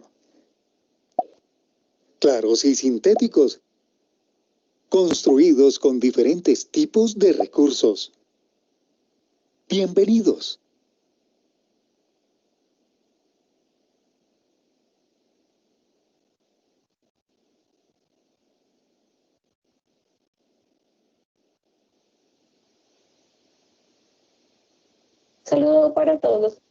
Speaker 12: Claros y sintéticos, construidos con diferentes tipos de recursos. Bienvenidos.
Speaker 1: Saludos para todos.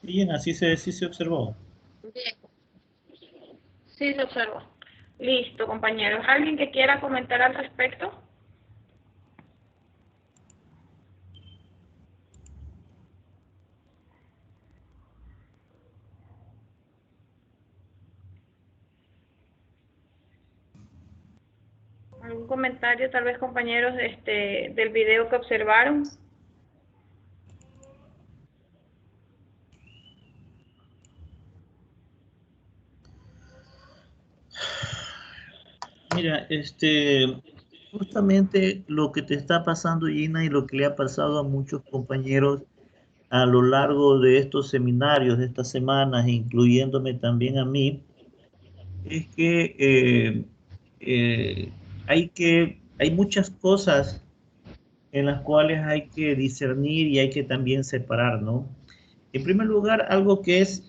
Speaker 5: Bien, sí se observó.
Speaker 1: Bien. Sí, se observa. Listo, compañeros. ¿Alguien que quiera comentar al respecto? ¿Algún comentario, tal vez, compañeros, del video que observaron?
Speaker 5: Mira, justamente lo que te está pasando, Gina, y lo que le ha pasado a muchos compañeros a lo largo de estos seminarios, de estas semanas, incluyéndome también a mí, es que hay muchas cosas en las cuales hay que discernir y hay que también separar, ¿no? En primer lugar, algo que es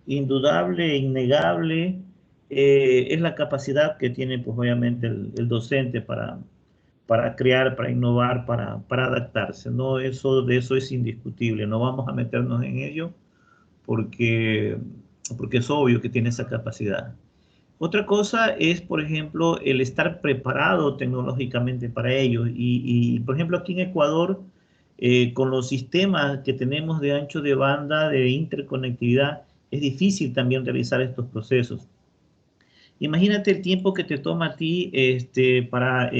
Speaker 5: indudable, innegable, es la capacidad que tiene, pues obviamente, el docente para crear, para innovar, para adaptarse, ¿no? De eso es indiscutible, no vamos a meternos en ello porque es obvio que tiene esa capacidad. Otra cosa es, por ejemplo, el estar preparado tecnológicamente para ello. Por ejemplo, aquí en Ecuador, con los sistemas que tenemos de ancho de banda, de interconectividad, es difícil también realizar estos procesos. Imagínate el tiempo que te toma a ti para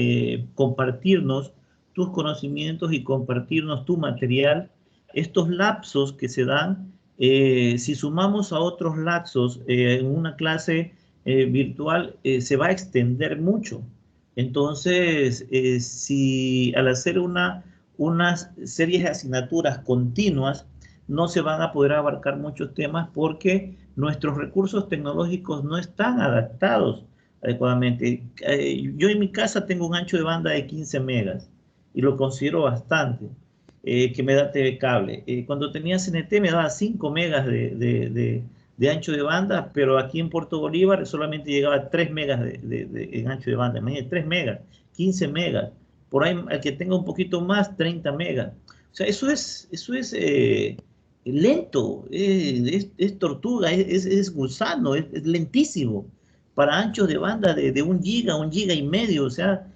Speaker 5: compartirnos tus conocimientos y compartirnos tu material. Estos lapsos que se dan, si sumamos a otros lapsos en una clase virtual, se va a extender mucho. Entonces, si al hacer unas series de asignaturas continuas, no se van a poder abarcar muchos temas porque nuestros recursos tecnológicos no están adaptados adecuadamente. Yo en mi casa tengo un ancho de banda de 15 megas y lo considero bastante, que me da TV Cable. Cuando tenía CNT me daba 5 megas de ancho de banda, pero aquí en Puerto Bolívar solamente llegaba a 3 megas en ancho de banda. Imagínate, 3 megas, 15 megas. Por ahí, al que tenga un poquito más, 30 megas. O sea, eso es lento, es tortuga, es gusano, es lentísimo. Para anchos de banda de 1 giga y medio, o sea,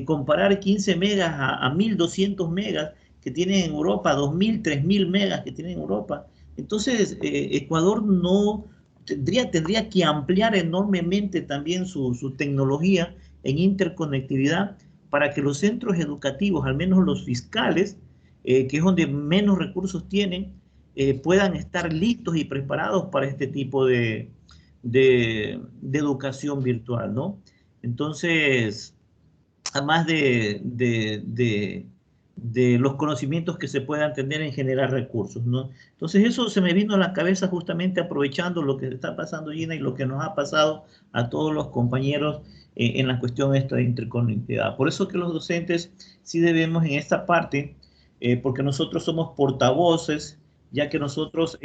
Speaker 5: comparar 15 megas a 1200 megas que tienen en Europa, 2000, 3000 megas que tienen en Europa. Entonces, Ecuador no tendría que ampliar enormemente también su tecnología en interconectividad para que los centros educativos, al menos los fiscales, que es donde menos recursos tienen, puedan estar listos y preparados para este tipo de educación virtual, ¿no? Entonces, además de los conocimientos que se puedan tener en generar recursos, ¿no? Entonces, eso se me vino a la cabeza justamente aprovechando lo que está pasando, Gina, y lo que nos ha pasado a todos los compañeros en la cuestión esta de interconectividad. Por eso que los docentes sí debemos en esta parte, porque nosotros somos portavoces, ya que nosotros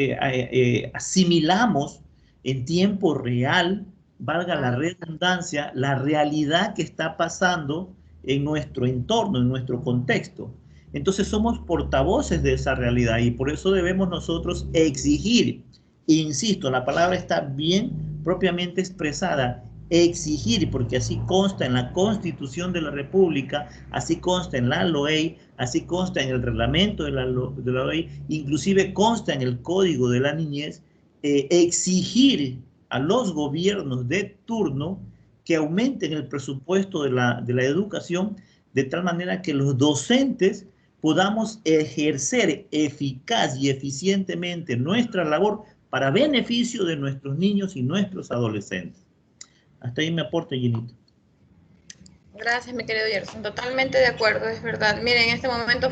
Speaker 5: asimilamos en tiempo real, valga la redundancia, la realidad que está pasando en nuestro entorno, en nuestro contexto. Entonces somos portavoces de esa realidad y por eso debemos nosotros exigir, insisto, la palabra está bien propiamente expresada, exigir, porque así consta en la Constitución de la República, así consta en la LOEI, así consta en el reglamento de la LOEI, inclusive consta en el Código de la Niñez, exigir a los gobiernos de turno que aumenten el presupuesto de la educación de tal manera que los docentes podamos ejercer eficaz y eficientemente nuestra labor para beneficio de nuestros niños y nuestros adolescentes. Hasta ahí me aporto, Ginito.
Speaker 1: Gracias, mi querido Gerson. Totalmente de acuerdo, es verdad. Miren, en este momento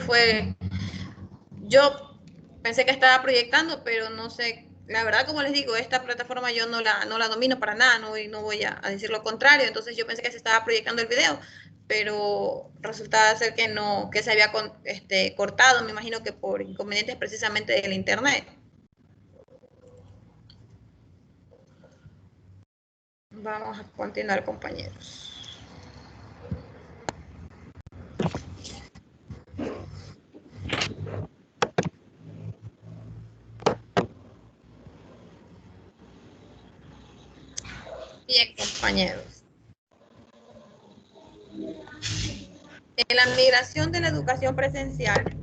Speaker 1: yo pensé que estaba proyectando, pero no sé, la verdad, como les digo, esta plataforma yo no la domino para nada, no voy a decir lo contrario, entonces yo pensé que se estaba proyectando el video, pero resultaba ser que no, que se había cortado, me imagino que por inconvenientes precisamente del internet. Vamos a continuar, compañeros. Bien, compañeros. En la migración de la educación presencial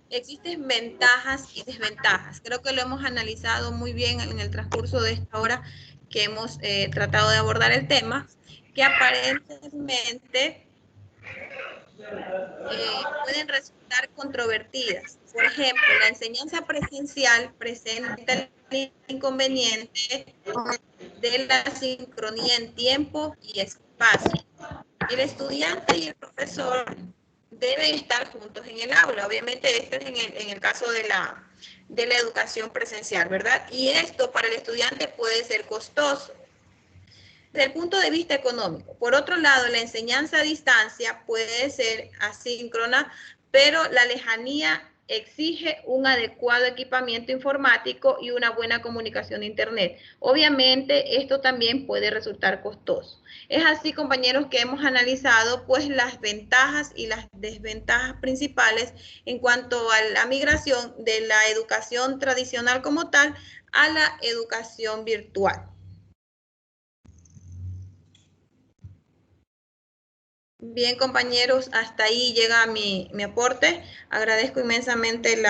Speaker 1: existen ventajas y desventajas. Creo que lo hemos analizado muy bien en el transcurso de esta hora que hemos tratado de abordar el tema, que aparentemente pueden resultar controvertidas. Por ejemplo, la enseñanza presencial presenta el inconveniente de la sincronía en tiempo y espacio. El estudiante y el profesor deben estar juntos en el aula. Obviamente esto es en el caso de la educación presencial, ¿verdad? Y esto para el estudiante puede ser costoso desde el punto de vista económico. Por otro lado, la enseñanza a distancia puede ser asíncrona, pero la lejanía exige un adecuado equipamiento informático y una buena comunicación de Internet. Obviamente, esto también puede resultar costoso. Es así, compañeros, que hemos analizado pues las ventajas y las desventajas principales en cuanto a la migración de la educación tradicional como tal a la educación virtual. Bien, compañeros, hasta ahí llega mi aporte. Agradezco inmensamente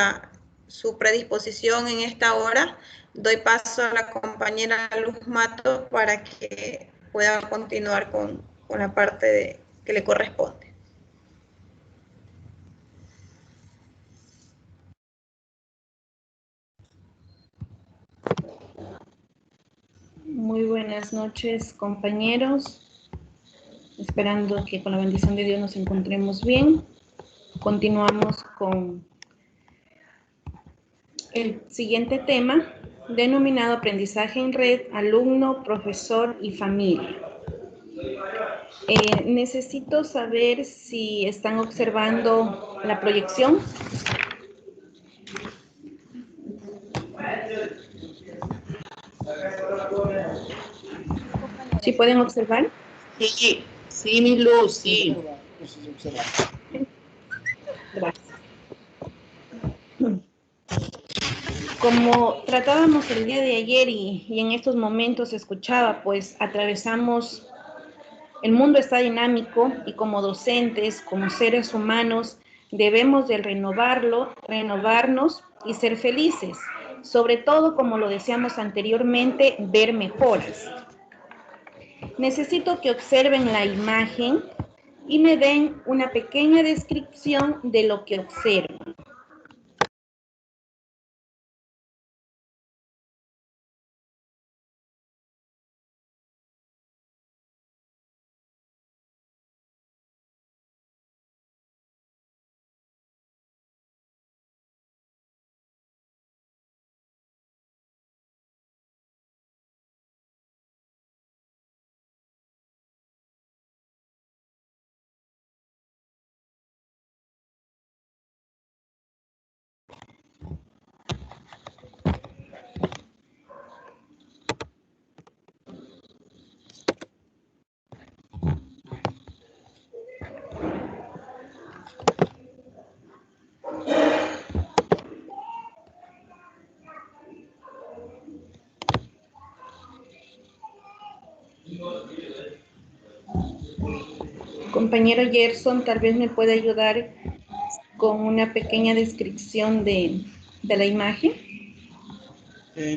Speaker 1: su predisposición en esta hora. Doy paso a la compañera Luz Mato para que pueda continuar con la parte que le corresponde.
Speaker 9: Muy buenas noches, compañeros. Esperando que con la bendición de Dios nos encontremos bien. Continuamos con el siguiente tema, denominado aprendizaje en red, alumno, profesor y familia. Necesito saber si están observando la proyección. ¿Sí pueden observar?
Speaker 13: Sí, sí, mi Luz, sí.
Speaker 9: Gracias. Como tratábamos el día de ayer y en estos momentos escuchaba, pues atravesamos, el mundo está dinámico y como docentes, como seres humanos, debemos de renovarnos y ser felices. Sobre todo, como lo decíamos anteriormente, ver mejoras. Necesito que observen la imagen y me den una pequeña descripción de lo que observan. Compañero Gerson, tal vez me puede ayudar con una pequeña descripción de la imagen.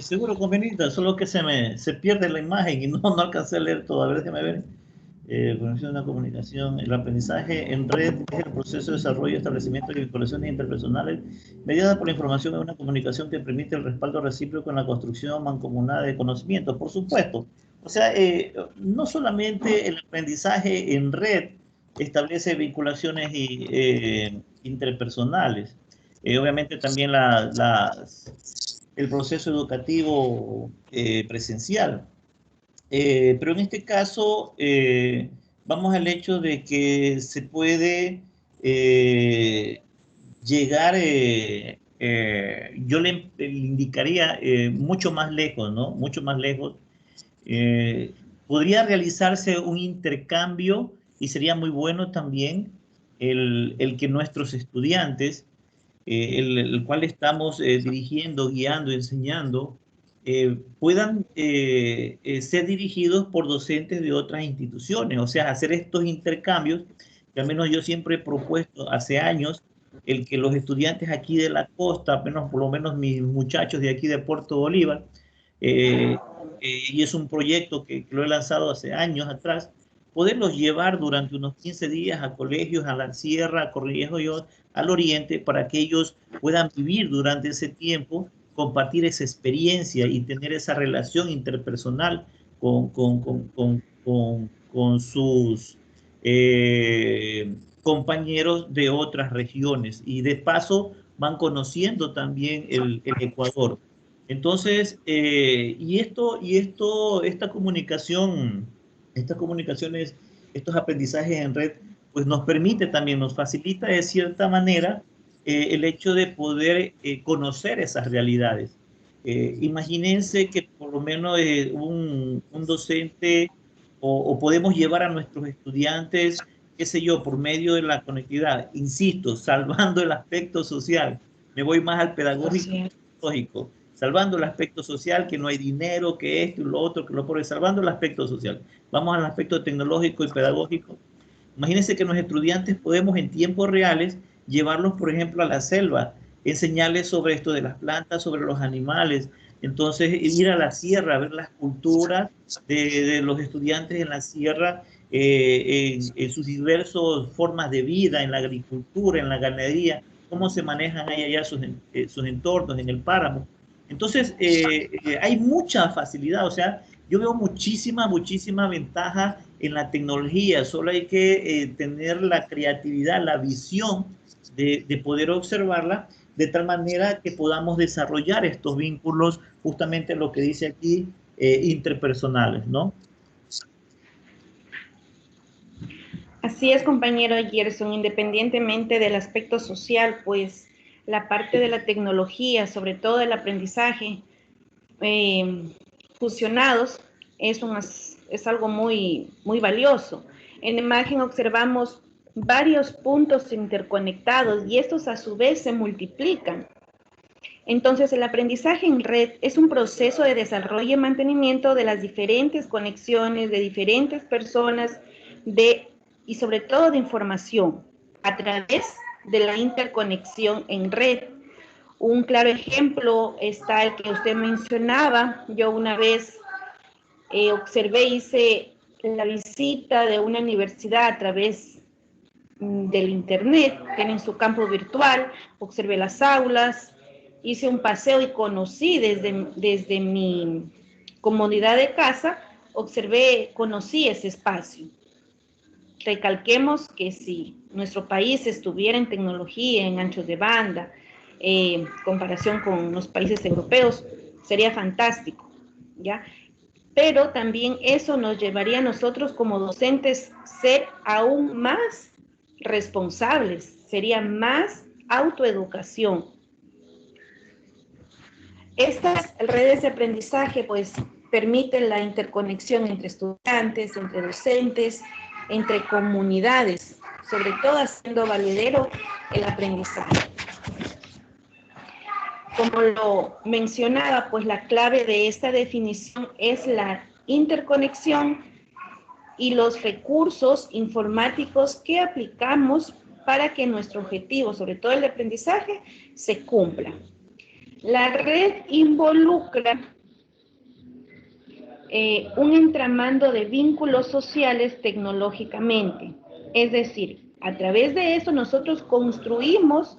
Speaker 5: Seguro, conveniente, solo que se pierde la imagen y no alcancé a leer todo. A ver, déjame ver. Conexión de la comunicación. El aprendizaje en red es el proceso de desarrollo, establecimiento y vinculaciones interpersonales mediada por la información en una comunicación que permite el respaldo recíproco en la construcción mancomunada de conocimiento, por supuesto. O sea, no solamente el aprendizaje en red establece vinculaciones interpersonales, obviamente también el proceso educativo presencial. Pero en este caso, vamos al hecho de que se puede llegar, yo le indicaría mucho más lejos, ¿no? Mucho más lejos. Podría realizarse un intercambio y sería muy bueno también el que nuestros estudiantes, el cual estamos dirigiendo, guiando, enseñando, puedan ser dirigidos por docentes de otras instituciones, o sea, hacer estos intercambios, que al menos yo siempre he propuesto hace años, el que los estudiantes aquí de la costa, por lo menos mis muchachos de aquí de Puerto Bolívar, y es un proyecto que lo he lanzado hace años atrás, poderlos llevar durante unos 15 días a colegios, a la sierra, a Corralejo, al oriente, para que ellos puedan vivir durante ese tiempo, compartir esa experiencia y tener esa relación interpersonal con sus compañeros de otras regiones. Y de paso van conociendo también el Ecuador. Entonces, esta comunicación, estas comunicaciones, estos aprendizajes en red, pues nos permite también, nos facilita de cierta manera el hecho de poder conocer esas realidades. Imagínense que por lo menos un docente o podemos llevar a nuestros estudiantes, qué sé yo, por medio de la conectividad, insisto, salvando el aspecto social, me voy más al pedagógico, salvando el aspecto social, que no hay dinero, que esto y lo otro, que lo otro, salvando el aspecto social. Vamos al aspecto tecnológico y pedagógico. Imagínense que los estudiantes podemos en tiempos reales llevarlos, por ejemplo, a la selva, enseñarles sobre esto de las plantas, sobre los animales. Entonces, ir a la sierra, ver las culturas de los estudiantes en la sierra, en sus diversas formas de vida, en la agricultura, en la ganadería, cómo se manejan ahí allá sus entornos, en el páramo. Entonces, hay mucha facilidad, o sea, yo veo muchísima ventaja en la tecnología, solo hay que tener la creatividad, la visión de poder observarla de tal manera que podamos desarrollar estos vínculos, justamente lo que dice aquí, interpersonales, ¿no?
Speaker 9: Así es, compañero Gerson, independientemente del aspecto social, pues la parte de la tecnología, sobre todo el aprendizaje, fusionados, es algo muy valioso. En la imagen observamos varios puntos interconectados y estos a su vez se multiplican. Entonces, el aprendizaje en red es un proceso de desarrollo y mantenimiento de las diferentes conexiones de diferentes personas y sobre todo de información a través de la interconexión en red. Un claro ejemplo está el que usted mencionaba. Yo una vez observé, hice la visita de una universidad a través del internet, tienen su campo virtual, observé las aulas, hice un paseo y conocí desde mi comodidad de casa, conocí ese espacio. Recalquemos que si nuestro país estuviera en tecnología, en anchos de banda, comparación con los países europeos, sería fantástico, ¿ya? Pero también eso nos llevaría a nosotros como docentes ser aún más responsables, sería más autoeducación. Estas redes de aprendizaje pues permiten la interconexión entre estudiantes, entre docentes, entre comunidades, sobre todo haciendo valedero el aprendizaje. Como lo mencionaba, pues la clave de esta definición es la interconexión y los recursos informáticos que aplicamos para que nuestro objetivo, sobre todo el de aprendizaje, se cumpla. La red involucra un entramado de vínculos sociales tecnológicamente. Es decir, a través de eso nosotros construimos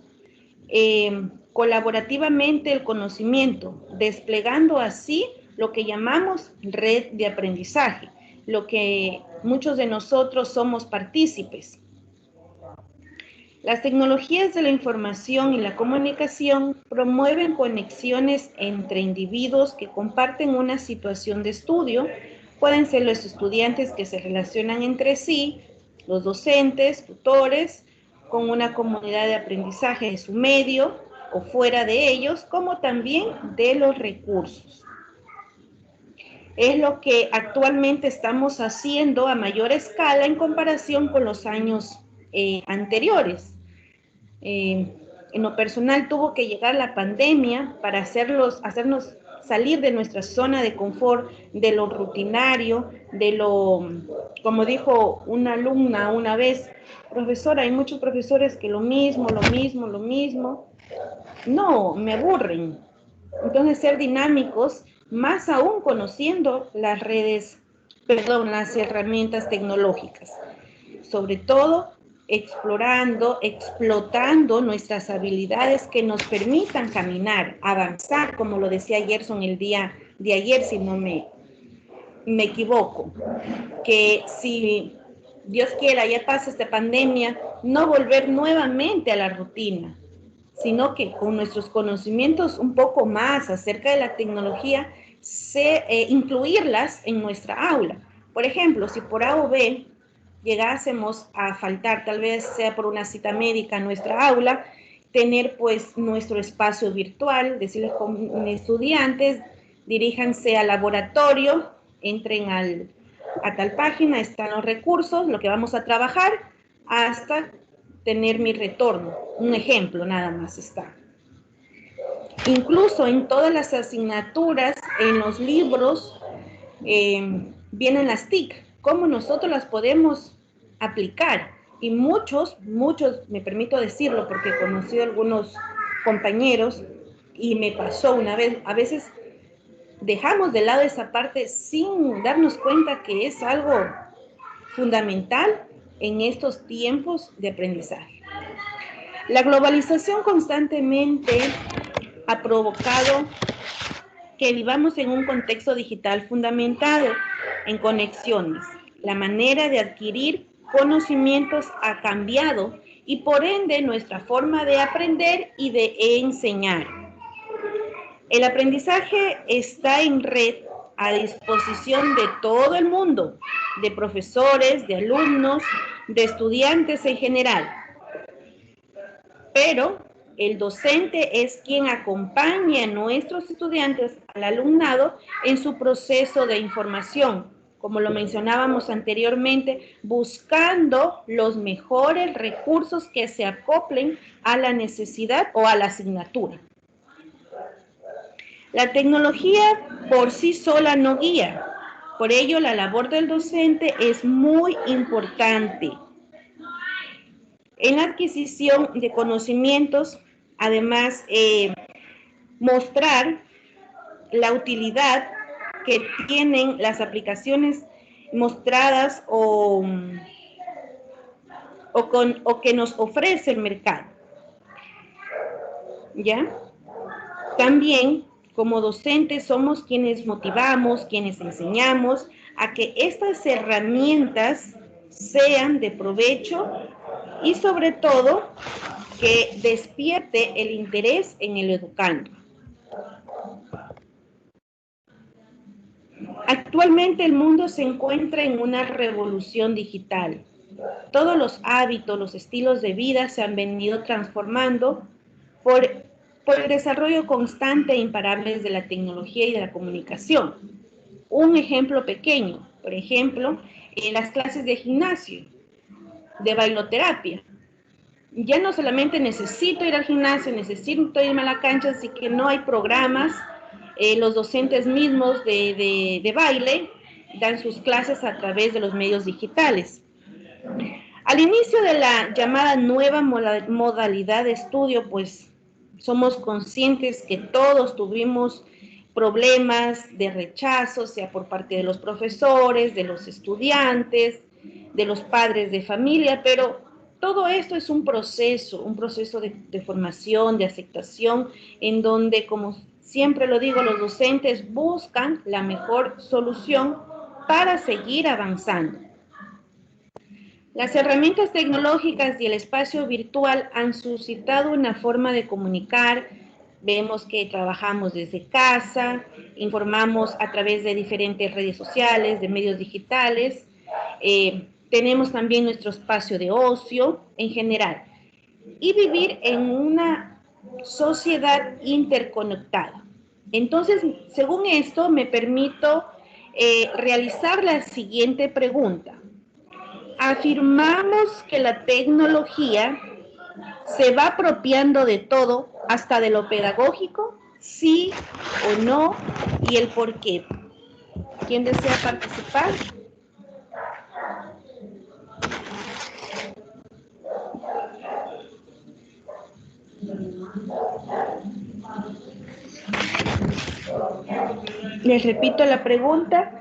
Speaker 9: colaborativamente el conocimiento, desplegando así lo que llamamos red de aprendizaje, lo que muchos de nosotros somos partícipes. Las tecnologías de la información y la comunicación promueven conexiones entre individuos que comparten una situación de estudio. Pueden ser los estudiantes que se relacionan entre sí, los docentes, tutores, con una comunidad de aprendizaje de su medio o fuera de ellos, como también de los recursos. Es lo que actualmente estamos haciendo a mayor escala en comparación con los años anteriores. En lo personal tuvo que llegar la pandemia para hacernos salir de nuestra zona de confort, de lo rutinario, como dijo una alumna una vez, profesora, hay muchos profesores que lo mismo. No, me aburren. Entonces, ser dinámicos, más aún conociendo las herramientas tecnológicas. Sobre todo, explotando nuestras habilidades que nos permitan caminar, avanzar, como lo decía Gerson el día de ayer, si no me equivoco, que si Dios quiera ya pasa esta pandemia, no volver nuevamente a la rutina, sino que con nuestros conocimientos un poco más acerca de la tecnología, incluirlas en nuestra aula. Por ejemplo, si por A o B llegásemos a faltar, tal vez sea por una cita médica en nuestra aula, tener pues nuestro espacio virtual, decirles con estudiantes, diríjanse al laboratorio, entren a tal página, están los recursos, lo que vamos a trabajar, hasta tener mi retorno. Un ejemplo nada más está. Incluso en todas las asignaturas, en los libros, vienen las TIC, cómo nosotros las podemos aplicar. Y muchos, me permito decirlo porque he conocido a algunos compañeros y me pasó una vez, a veces dejamos de lado esa parte sin darnos cuenta que es algo fundamental en estos tiempos de aprendizaje. La globalización constantemente ha provocado que vivamos en un contexto digital fundamentado en conexiones. La manera de adquirir conocimientos ha cambiado y por ende nuestra forma de aprender y de enseñar. El aprendizaje está en red a disposición de todo el mundo, de profesores, de alumnos, de estudiantes en general. Pero el docente es quien acompaña a nuestros estudiantes, al alumnado, en su proceso de información, como lo mencionábamos anteriormente, buscando los mejores recursos que se acoplen a la necesidad o a la asignatura. La tecnología por sí sola no guía, por ello la labor del docente es muy importante. En la adquisición de conocimientos, además, mostrar la utilidad que tienen las aplicaciones mostradas o que nos ofrece el mercado. ¿Ya? También, como docentes, somos quienes motivamos, quienes enseñamos a que estas herramientas sean de provecho y sobre todo que despierte el interés en el educando. Actualmente el mundo se encuentra en una revolución digital. Todos los hábitos, los estilos de vida se han venido transformando por el desarrollo constante e imparable de la tecnología y de la comunicación. Un ejemplo pequeño, por ejemplo, las clases de gimnasio, de bailoterapia. Ya no solamente necesito ir al gimnasio, necesito irme a la cancha, así que no hay programas. Los docentes mismos de baile dan sus clases a través de los medios digitales. Al inicio de la llamada nueva modalidad de estudio, pues somos conscientes que todos tuvimos problemas de rechazo, sea por parte de los profesores, de los estudiantes, de los padres de familia, pero todo esto es un proceso de formación, de aceptación, en donde, como siempre lo digo, los docentes buscan la mejor solución para seguir avanzando. Las herramientas tecnológicas y el espacio virtual han suscitado una forma de comunicar. Vemos que trabajamos desde casa, informamos a través de diferentes redes sociales, de medios digitales. Tenemos también nuestro espacio de ocio en general. Y vivir en una sociedad interconectada. Entonces, según esto, me permito realizar la siguiente pregunta. ¿Afirmamos que la tecnología se va apropiando de todo, hasta de lo pedagógico? ¿Sí o no? ¿Y el por qué? ¿Quién desea participar? Les repito la pregunta.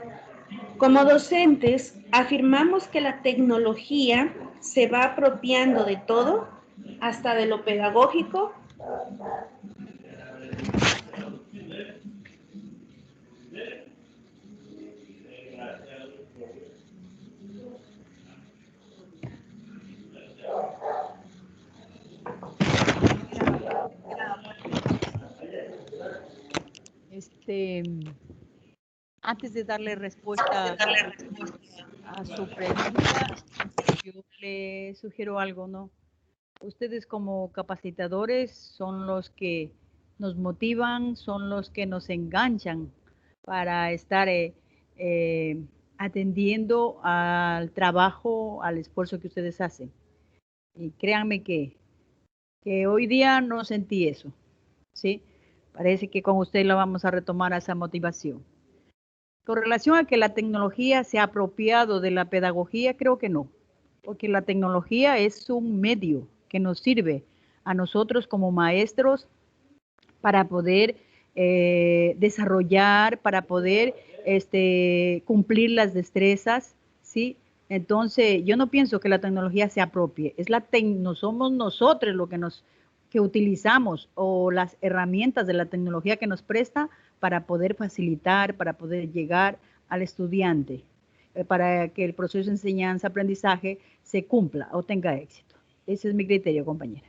Speaker 9: Como docentes, ¿afirmamos que la tecnología se va apropiando de todo, hasta de lo pedagógico?
Speaker 7: antes de darle respuesta a su pregunta, yo le sugiero algo, ¿no? Ustedes como capacitadores son los que nos motivan, son los que nos enganchan para estar atendiendo al trabajo, al esfuerzo que ustedes hacen. Y créanme que hoy día no sentí eso, ¿sí? Parece que con usted lo vamos a retomar a esa motivación. Con relación a que la tecnología se ha apropiado de la pedagogía, creo que no, porque la tecnología es un medio que nos sirve a nosotros como maestros para poder desarrollar, para poder cumplir las destrezas, ¿sí? Entonces, yo no pienso que la tecnología se apropie, no somos nosotros lo que utilizamos o las herramientas de la tecnología que nos presta para poder facilitar, para poder llegar al estudiante, para que el proceso de enseñanza-aprendizaje se cumpla o tenga éxito. Ese es mi criterio, compañera.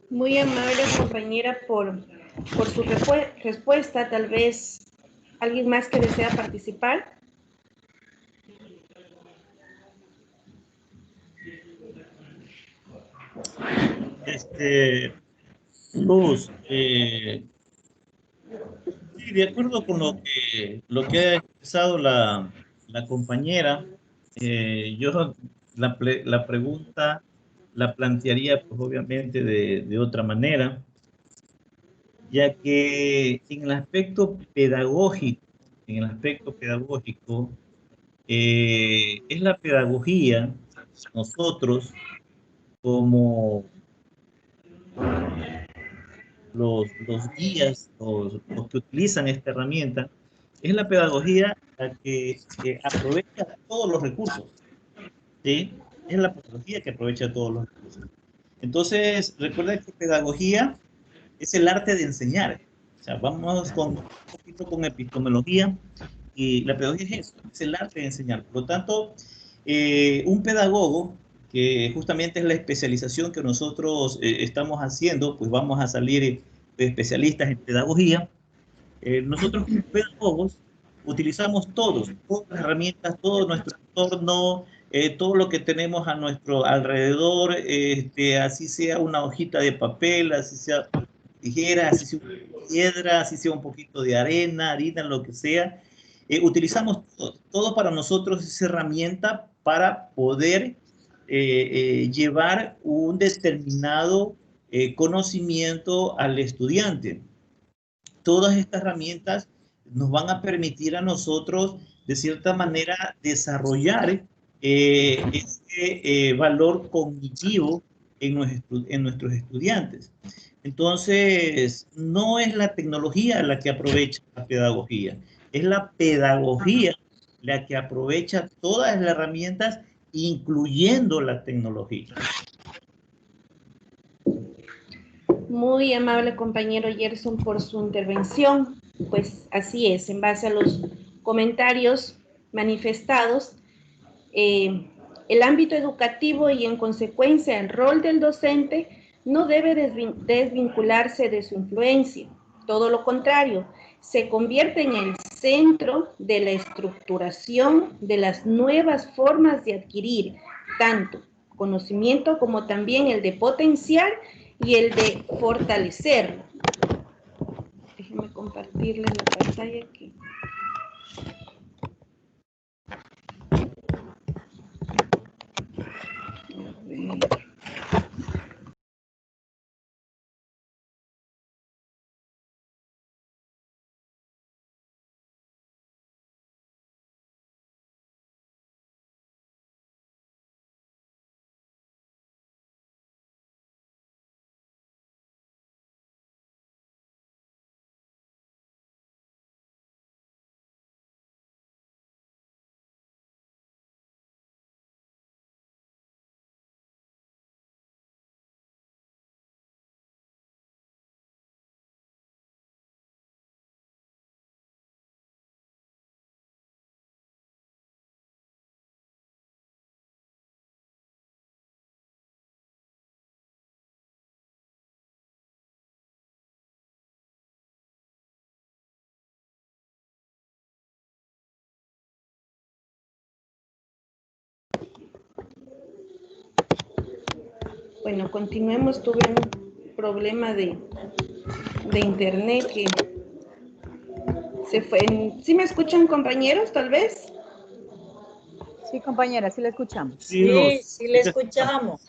Speaker 9: Muy amable, compañera, por su respuesta. Tal vez alguien más que desea participar.
Speaker 5: Luz, sí, de acuerdo con lo que ha expresado la compañera, yo la pregunta la plantearía, pues obviamente de otra manera, ya que en el aspecto pedagógico, es la pedagogía, nosotros como los guías, los que utilizan esta herramienta, es la pedagogía la que aprovecha todos los recursos, ¿sí? Es la pedagogía que aprovecha todos los recursos. Entonces, recuerda que pedagogía es el arte de enseñar. O sea, vamos un poquito con epistemología, y la pedagogía es eso, es el arte de enseñar. Por lo tanto, un pedagogo, que justamente es la especialización que nosotros estamos haciendo, pues vamos a salir especialistas en pedagogía. Nosotros como pedagogos utilizamos todas las herramientas, todo nuestro entorno, todo lo que tenemos a nuestro alrededor, así sea una hojita de papel, así sea tijera, así sea una piedra, así sea un poquito de arena, harina, lo que sea. Utilizamos todo. Todo para nosotros es herramienta para poder llevar un determinado conocimiento al estudiante. Todas estas herramientas nos van a permitir a nosotros, de cierta manera, desarrollar este valor cognitivo en nuestros estudiantes. Entonces, no es la tecnología la que aprovecha la pedagogía, es la pedagogía la que aprovecha todas las herramientas, incluyendo la tecnología.
Speaker 9: Muy amable, compañero Gerson, por su intervención. Pues así es, en base a los comentarios manifestados, el ámbito educativo y en consecuencia el rol del docente no debe desvincularse de su influencia. Todo lo contrario, se convierte en el centro de la estructuración de las nuevas formas de adquirir tanto conocimiento como también el de potenciar y el de fortalecerlo. Déjenme compartirles la pantalla aquí. A ver. Bueno, continuemos. Tuve un problema de internet que se fue. ¿Sí me escuchan, compañeros, tal vez?
Speaker 7: Sí, compañera, sí la escuchamos.
Speaker 6: Sí, sí le escuchamos.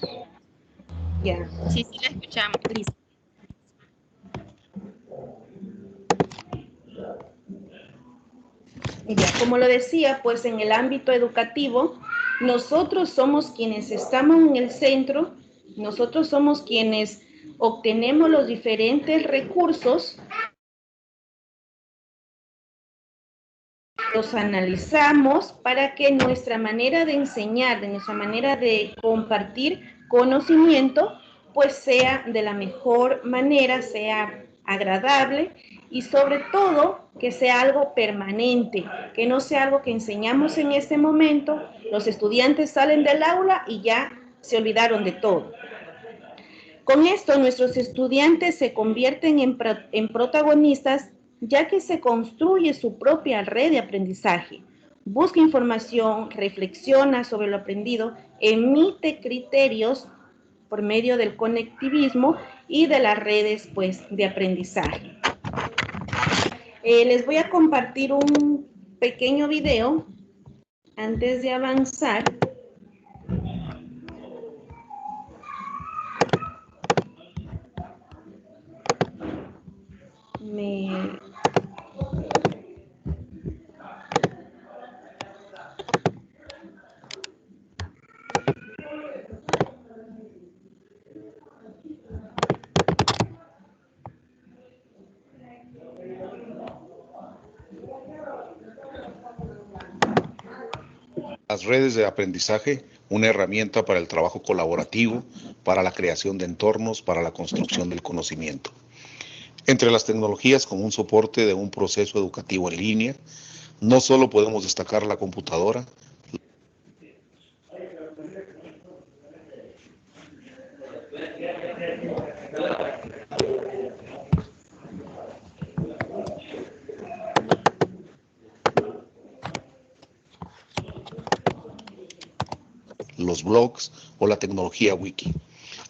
Speaker 9: Ya.
Speaker 14: Sí, sí la escuchamos. Listo.
Speaker 9: Ya, como lo decía, pues en el ámbito educativo, nosotros somos quienes estamos en el centro, nosotros somos quienes obtenemos los diferentes recursos, los analizamos para que nuestra manera de enseñar, de nuestra manera de compartir conocimiento, pues sea de la mejor manera, sea agradable y sobre todo que sea algo permanente, que no sea algo que enseñamos en este momento, los estudiantes salen del aula y ya se olvidaron de todo. Con esto, nuestros estudiantes se convierten en protagonistas, ya que se construye su propia red de aprendizaje. Busca información, reflexiona sobre lo aprendido, emite criterios por medio del conectivismo y de las redes, pues, de aprendizaje. Les voy a compartir un pequeño video antes de avanzar.
Speaker 15: Las redes de aprendizaje, una herramienta para el trabajo colaborativo, para la creación de entornos, para la construcción del conocimiento. Entre las tecnologías como un soporte de un proceso educativo en línea, no solo podemos destacar la computadora, los blogs o la tecnología wiki.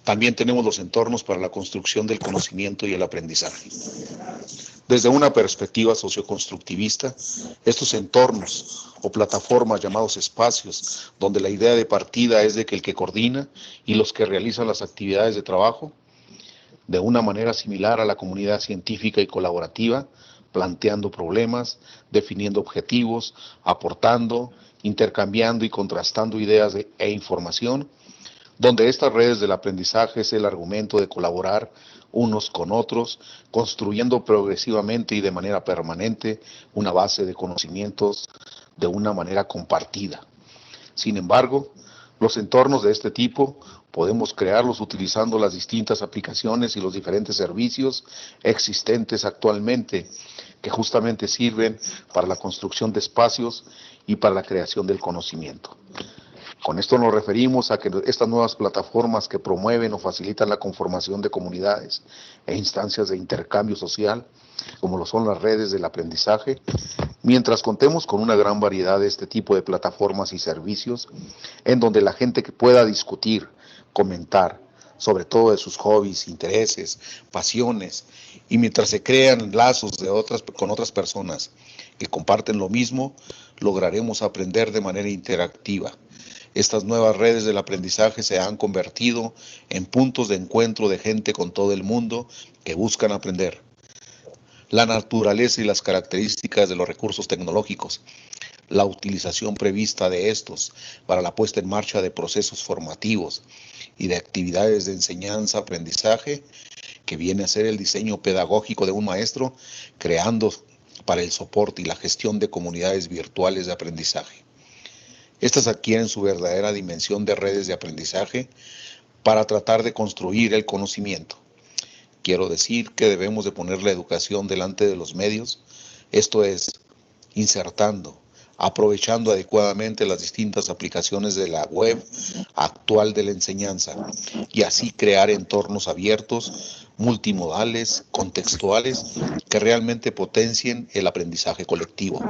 Speaker 15: También tenemos los entornos para la construcción del conocimiento y el aprendizaje. Desde una perspectiva socioconstructivista, estos entornos o plataformas llamados espacios, donde la idea de partida es de que el que coordina y los que realizan las actividades de trabajo, de una manera similar a la comunidad científica y colaborativa, planteando problemas, definiendo objetivos, aportando, intercambiando y contrastando ideas e información, donde estas redes del aprendizaje es el argumento de colaborar unos con otros, construyendo progresivamente y de manera permanente una base de conocimientos de una manera compartida. Sin embargo, los entornos de este tipo podemos crearlos utilizando las distintas aplicaciones y los diferentes servicios existentes actualmente, que justamente sirven para la construcción de espacios y para la creación del conocimiento. Con esto nos referimos a que estas nuevas plataformas que promueven o facilitan la conformación de comunidades e instancias de intercambio social, como lo son las redes del aprendizaje, mientras contemos con una gran variedad de este tipo de plataformas y servicios, en donde la gente que pueda discutir, comentar, sobre todo de sus hobbies, intereses, pasiones, y mientras se crean lazos con otras personas que comparten lo mismo, lograremos aprender de manera interactiva. Estas nuevas redes del aprendizaje se han convertido en puntos de encuentro de gente con todo el mundo que buscan aprender. La naturaleza y las características de los recursos tecnológicos, la utilización prevista de estos para la puesta en marcha de procesos formativos y de actividades de enseñanza-aprendizaje, que viene a ser el diseño pedagógico de un maestro, creando para el soporte y la gestión de comunidades virtuales de aprendizaje. Estas adquieren su verdadera dimensión de redes de aprendizaje para tratar de construir el conocimiento. Quiero decir que debemos de poner la educación delante de los medios, esto es, insertando, aprovechando adecuadamente las distintas aplicaciones de la web actual de la enseñanza y así crear entornos abiertos, multimodales, contextuales, que realmente potencien el aprendizaje colectivo.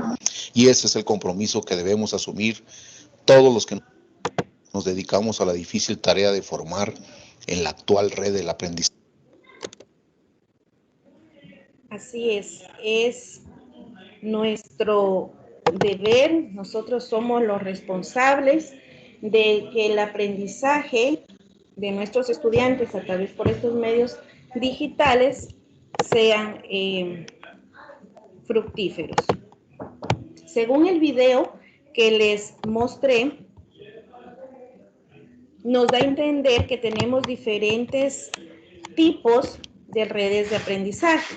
Speaker 15: Y ese es el compromiso que debemos asumir todos los que nos dedicamos a la difícil tarea de formar en la actual red del aprendizaje.
Speaker 9: Así es nuestro deber, nosotros somos los responsables de que el aprendizaje de nuestros estudiantes a través por estos medios digitales sean fructíferos. Según el video que les mostré, nos da a entender que tenemos diferentes tipos de redes de aprendizaje.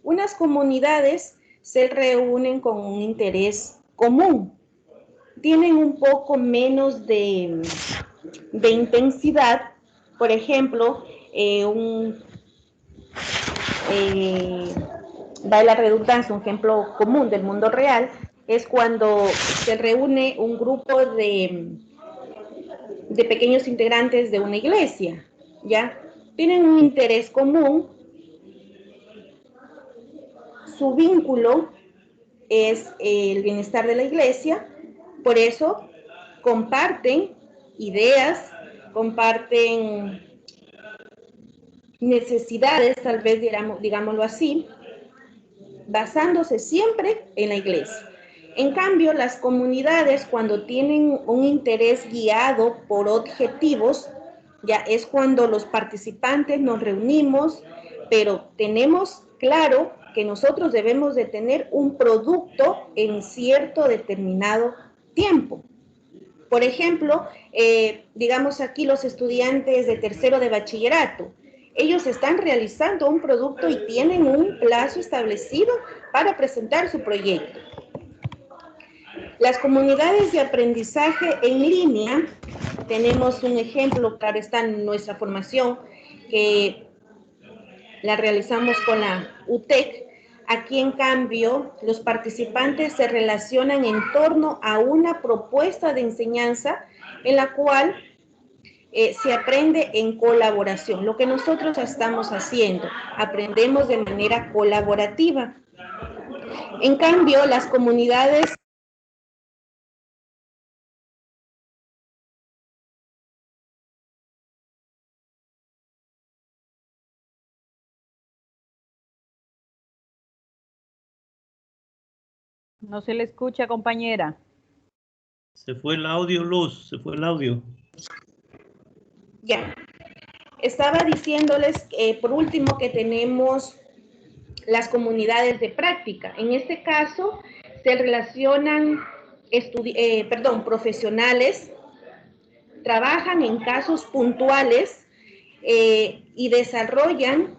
Speaker 9: Unas comunidades se reúnen con un interés común, tienen un poco menos de intensidad. Por ejemplo, da la redundancia, un ejemplo común del mundo real es cuando se reúne un grupo de pequeños integrantes de una iglesia, ¿ya? Tienen un interés común, su vínculo es el bienestar de la iglesia, por eso comparten ideas, comparten necesidades, tal vez digámoslo así, basándose siempre en la iglesia. En cambio, las comunidades, cuando tienen un interés guiado por objetivos, ya es cuando los participantes nos reunimos, pero tenemos claro que nosotros debemos de tener un producto en cierto determinado tiempo. Por ejemplo, digamos aquí los estudiantes de tercero de bachillerato, ellos están realizando un producto y tienen un plazo establecido para presentar su proyecto. Las comunidades de aprendizaje en línea, tenemos un ejemplo, claro está en nuestra formación, que la realizamos con la UTEC. Aquí, en cambio, los participantes se relacionan en torno a una propuesta de enseñanza en la cual se aprende en colaboración. Lo que nosotros estamos haciendo, aprendemos de manera colaborativa. En cambio, las comunidades
Speaker 7: No se le escucha, compañera.
Speaker 5: Se fue el audio, Luz, se fue el audio.
Speaker 9: Ya. Estaba diciéndoles, por último, que tenemos las comunidades de práctica. En este caso, se relacionan profesionales, trabajan en casos puntuales y desarrollan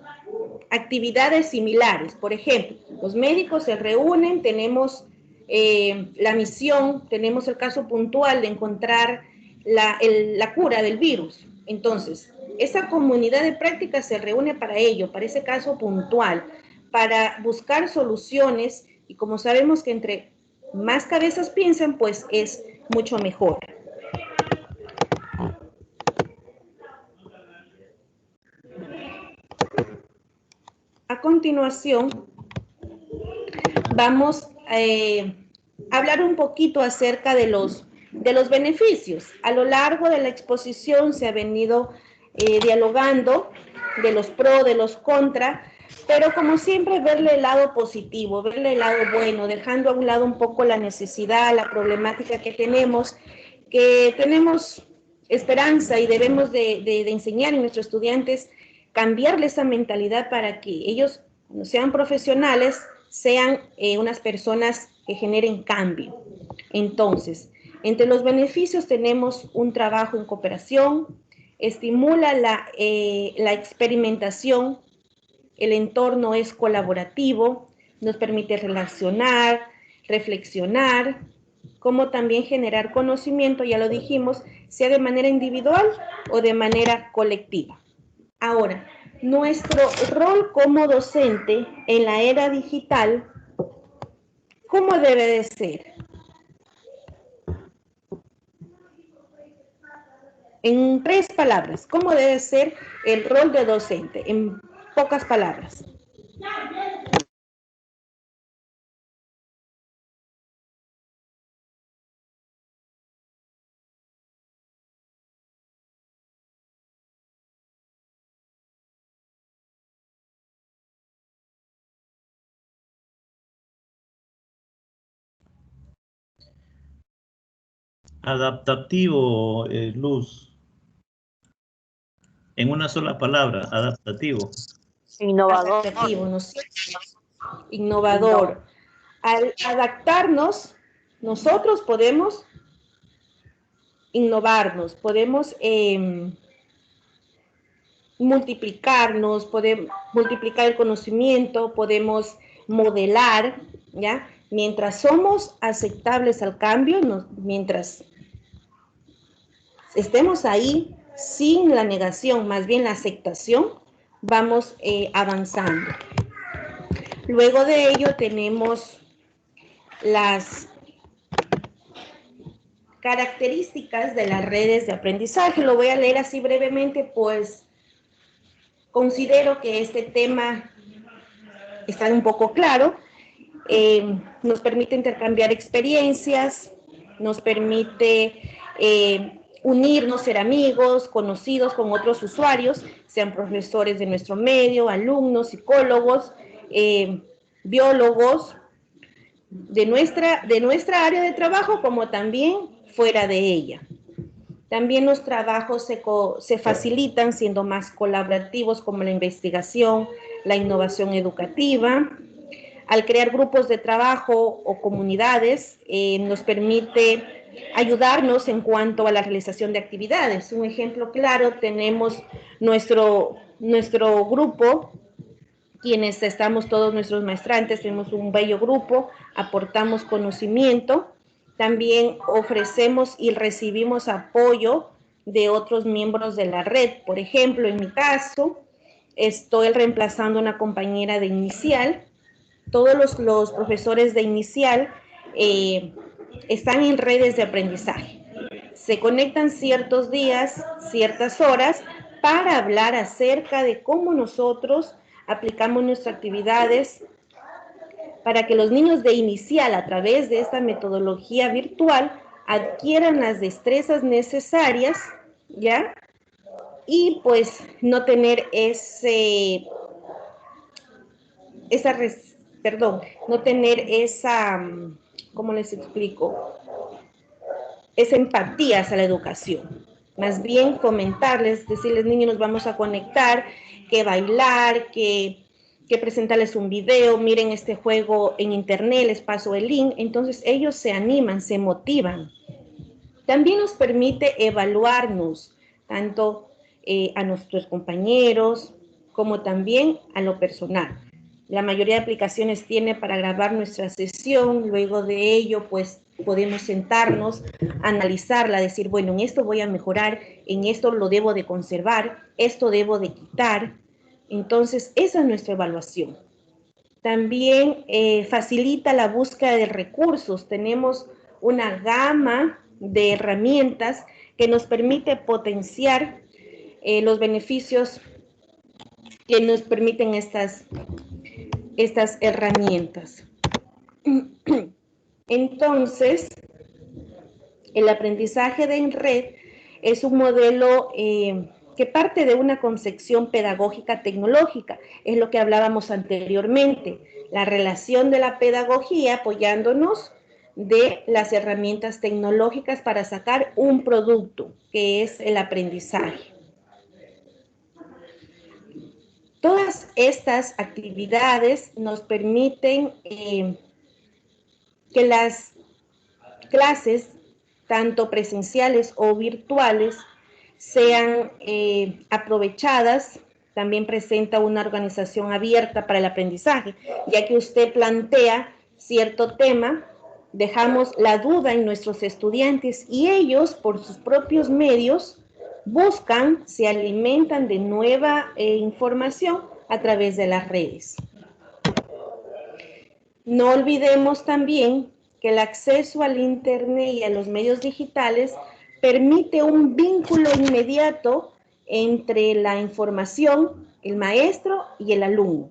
Speaker 9: actividades similares. Por ejemplo, los médicos se reúnen, tenemos la misión, tenemos el caso puntual de encontrar la cura del virus. Entonces, esa comunidad de práctica se reúne para ello, para ese caso puntual, para buscar soluciones, y como sabemos que entre más cabezas piensan, pues es mucho mejor. A continuación, vamos a hablar un poquito acerca de los beneficios. A lo largo de la exposición se ha venido dialogando de los pro, de los contra, pero como siempre verle el lado positivo, verle el lado bueno, dejando a un lado un poco la necesidad, la problemática que tenemos esperanza y debemos de enseñar a nuestros estudiantes, cambiarle esa mentalidad para que ellos, cuando sean profesionales, sean unas personas que generen cambio. Entonces, entre los beneficios tenemos un trabajo en cooperación, estimula la experimentación, el entorno es colaborativo, nos permite relacionar, reflexionar, como también generar conocimiento, ya lo dijimos, sea de manera individual o de manera colectiva. Ahora, nuestro rol como docente en la era digital, ¿cómo debe de ser? En 3 palabras, ¿cómo debe ser el rol de docente? En pocas palabras.
Speaker 5: Adaptativo, Luz. En una sola palabra, adaptativo.
Speaker 11: Innovador.
Speaker 9: Adaptativo, ¿no es cierto? Innovador. Al adaptarnos, nosotros podemos innovarnos, podemos multiplicarnos, podemos multiplicar el conocimiento, podemos modelar, ¿ya? Mientras somos aceptables al cambio, mientras estemos ahí sin la negación, más bien la aceptación, vamos avanzando. Luego de ello tenemos las características de las redes de aprendizaje. Lo voy a leer así brevemente, pues considero que este tema está un poco claro. Nos permite intercambiar experiencias, nos permite unirnos, ser amigos, conocidos con otros usuarios, sean profesores de nuestro medio, alumnos, psicólogos, biólogos, de nuestra área de trabajo, como también fuera de ella. También los trabajos se facilitan siendo más colaborativos, como la investigación, la innovación educativa. Al crear grupos de trabajo o comunidades, nos permite ayudarnos en cuanto a la realización de actividades. Un ejemplo claro, tenemos nuestro grupo, quienes estamos todos nuestros maestrantes, tenemos un bello grupo, aportamos conocimiento, también ofrecemos y recibimos apoyo de otros miembros de la red. Por ejemplo, en mi caso, estoy reemplazando a una compañera de inicial. Todos los profesores de inicial están en redes de aprendizaje. Se conectan ciertos días, ciertas horas, para hablar acerca de cómo nosotros aplicamos nuestras actividades para que los niños de inicial, a través de esta metodología virtual, adquieran las destrezas necesarias, ¿ya? Y pues no tener no tener esa, ¿cómo les explico? Esa empatía hacia la educación. Más bien comentarles, decirles, niños, nos vamos a conectar, que bailar, que presentarles un video, miren este juego en internet, les paso el link. Entonces ellos se animan, se motivan. También nos permite evaluarnos, tanto a nuestros compañeros, como también a lo personal. La mayoría de aplicaciones tiene para grabar nuestra sesión, luego de ello, pues, podemos sentarnos, analizarla, decir, bueno, en esto voy a mejorar, en esto lo debo de conservar, esto debo de quitar. Entonces, esa es nuestra evaluación. También facilita la búsqueda de recursos. Tenemos una gama de herramientas que nos permite potenciar los beneficios que nos permiten estas herramientas. Entonces, el aprendizaje en red es un modelo que parte de una concepción pedagógica tecnológica, es lo que hablábamos anteriormente, la relación de la pedagogía apoyándonos de las herramientas tecnológicas para sacar un producto, que es el aprendizaje. Todas estas actividades nos permiten que las clases, tanto presenciales o virtuales, sean aprovechadas. También presenta una organización abierta para el aprendizaje, ya que usted plantea cierto tema, dejamos la duda en nuestros estudiantes y ellos, por sus propios medios, buscan, se alimentan de nueva información a través de las redes. No olvidemos también que el acceso al Internet y a los medios digitales permite un vínculo inmediato entre la información, el maestro y el alumno,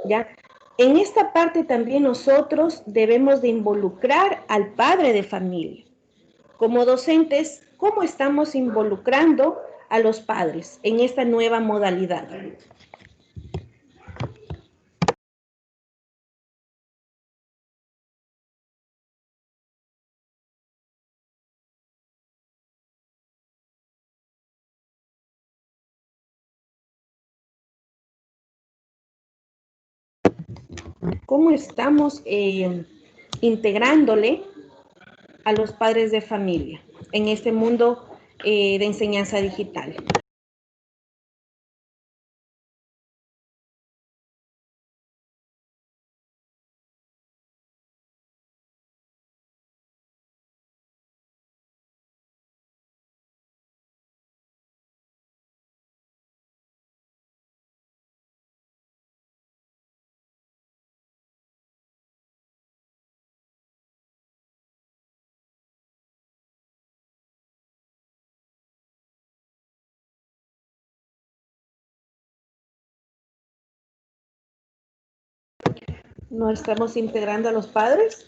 Speaker 9: ¿ya? En esta parte también nosotros debemos de involucrar al padre de familia. Como docentes, ¿cómo estamos involucrando a los padres en esta nueva modalidad? cómo estamos integrándole a los padres de familia en este mundo de enseñanza digital. ¿No estamos integrando a los padres?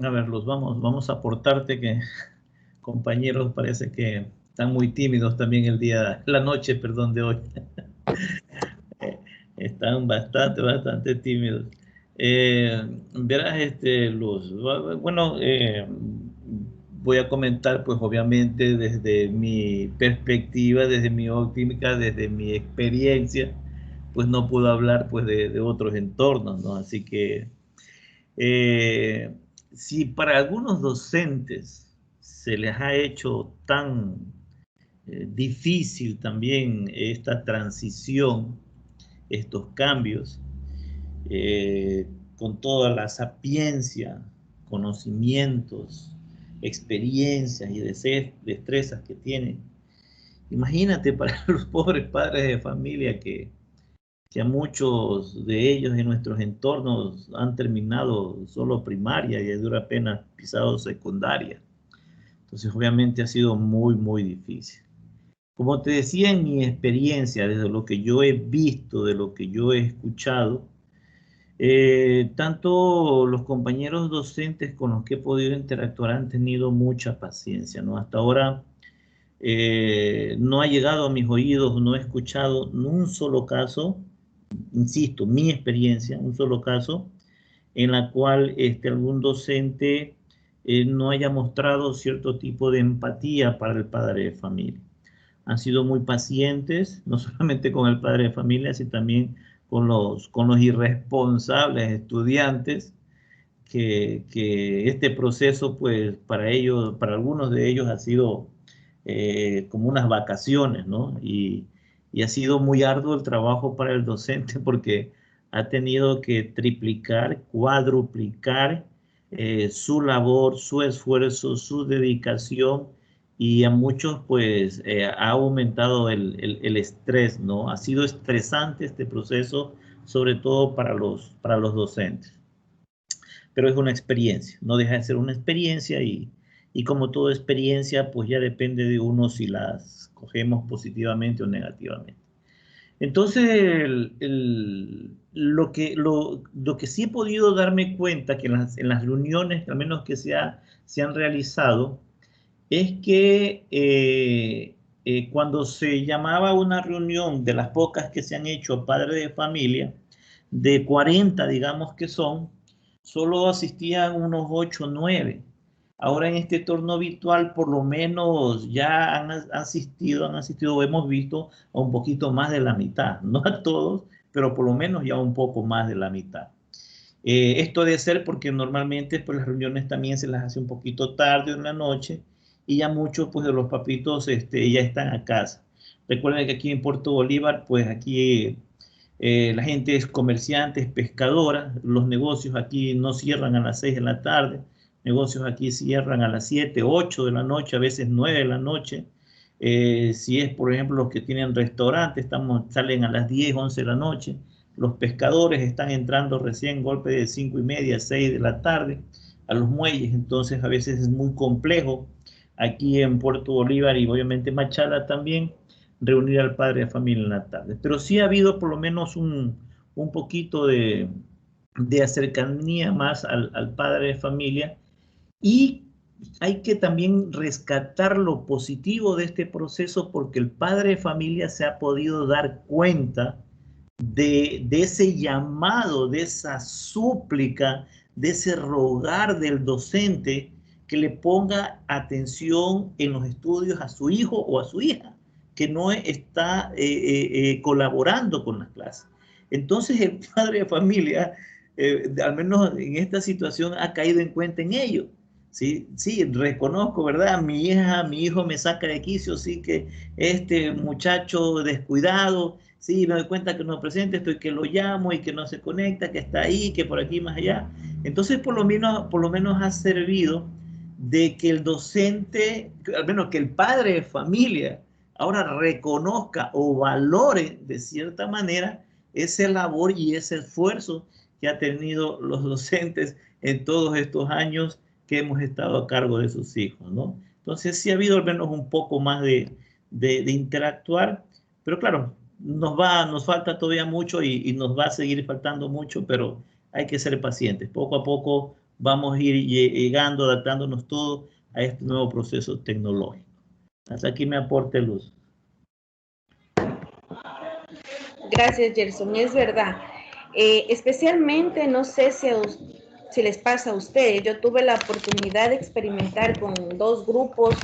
Speaker 5: A ver, vamos a aportarte que compañeros parece que están muy tímidos también la noche, perdón, de hoy. Están bastante tímidos. Verás, Luz, bueno, voy a comentar, pues obviamente desde mi perspectiva, desde mi óptica, desde mi experiencia, pues no puedo hablar pues de otros entornos, ¿no? Así que si para algunos docentes se les ha hecho tan difícil también esta transición, estos cambios, con toda la sapiencia, conocimientos, experiencias y destrezas que tienen. Imagínate para los pobres padres de familia que a muchos de ellos en nuestros entornos han terminado solo primaria y a dura pena pisado secundaria. Entonces obviamente ha sido muy difícil. Como te decía, en mi experiencia, desde lo que yo he visto, de lo que yo he escuchado, tanto los compañeros docentes con los que he podido interactuar han tenido mucha paciencia, ¿no? Hasta ahora no ha llegado a mis oídos, no he escuchado un solo caso, insisto, mi experiencia, un solo caso en la cual algún docente no haya mostrado cierto tipo de empatía para el padre de familia. Han sido muy pacientes, no solamente con el padre de familia, sino también con los irresponsables estudiantes, que este proceso, pues, para ellos, para algunos de ellos ha sido como unas vacaciones, ¿no? Y ha sido muy arduo el trabajo para el docente porque ha tenido que triplicar, cuadruplicar su labor, su esfuerzo, su dedicación, y a muchos pues ha aumentado el estrés, ¿no? Ha sido estresante este proceso, sobre todo para los docentes. Pero es una experiencia, no deja de ser una experiencia y como toda experiencia, pues ya depende de uno si las cogemos positivamente o negativamente. Entonces, lo que sí he podido darme cuenta que en las reuniones, al menos que se han realizado, es que cuando se llamaba una reunión de las pocas que se han hecho a padres de familia, de 40, digamos que son, solo asistían unos 8 o 9. Ahora en este torno virtual por lo menos ya han asistido, hemos visto a un poquito más de la mitad, no a todos, pero por lo menos ya un poco más de la mitad. Esto debe ser porque normalmente pues las reuniones también se las hace un poquito tarde en la noche y ya muchos pues de los papitos ya están a casa. Recuerden que aquí en Puerto Bolívar pues aquí la gente es comerciante, es pescadora, los negocios aquí no cierran a las 6 de la tarde, negocios aquí cierran a las 7, 8 de la noche, a veces 9 de la noche. Si es, por ejemplo, los que tienen restaurantes, salen a las 10, 11 de la noche. Los pescadores están entrando recién golpe de 5:30, 6 de la tarde a los muelles, entonces a veces es muy complejo aquí en Puerto Bolívar y obviamente Machala también reunir al padre de familia en la tarde. Pero sí ha habido por lo menos un poquito de cercanía más al padre de familia, y hay que también rescatar lo positivo de este proceso porque el padre de familia se ha podido dar cuenta de ese llamado, de esa súplica de ese rogar del docente que le ponga atención en los estudios a su hijo o a su hija, que no está colaborando con las clases. Entonces el padre de familia, al menos en esta situación, ha caído en cuenta en ello. Sí, sí, reconozco, ¿verdad? Mi hijo me saca de quicio, sí, que este muchacho descuidado, sí, me doy cuenta que no es presente, estoy que lo llamo y que no se conecta, que está ahí, que por aquí más allá. Entonces, por lo menos ha servido de que el docente, al menos que el padre de familia, ahora reconozca o valore de cierta manera esa labor y ese esfuerzo que ha tenido los docentes en todos estos años que hemos estado a cargo de sus hijos, ¿no? Entonces sí ha habido al menos un poco más de interactuar, pero claro, nos falta todavía mucho y nos va a seguir faltando mucho, pero hay que ser pacientes. Poco a poco vamos a ir llegando, adaptándonos todos a este nuevo proceso tecnológico. Hasta aquí me aporte Luz.
Speaker 9: Gracias, Gerson. Es verdad. Especialmente, no sé si les pasa a ustedes, yo tuve la oportunidad de experimentar con 2 grupos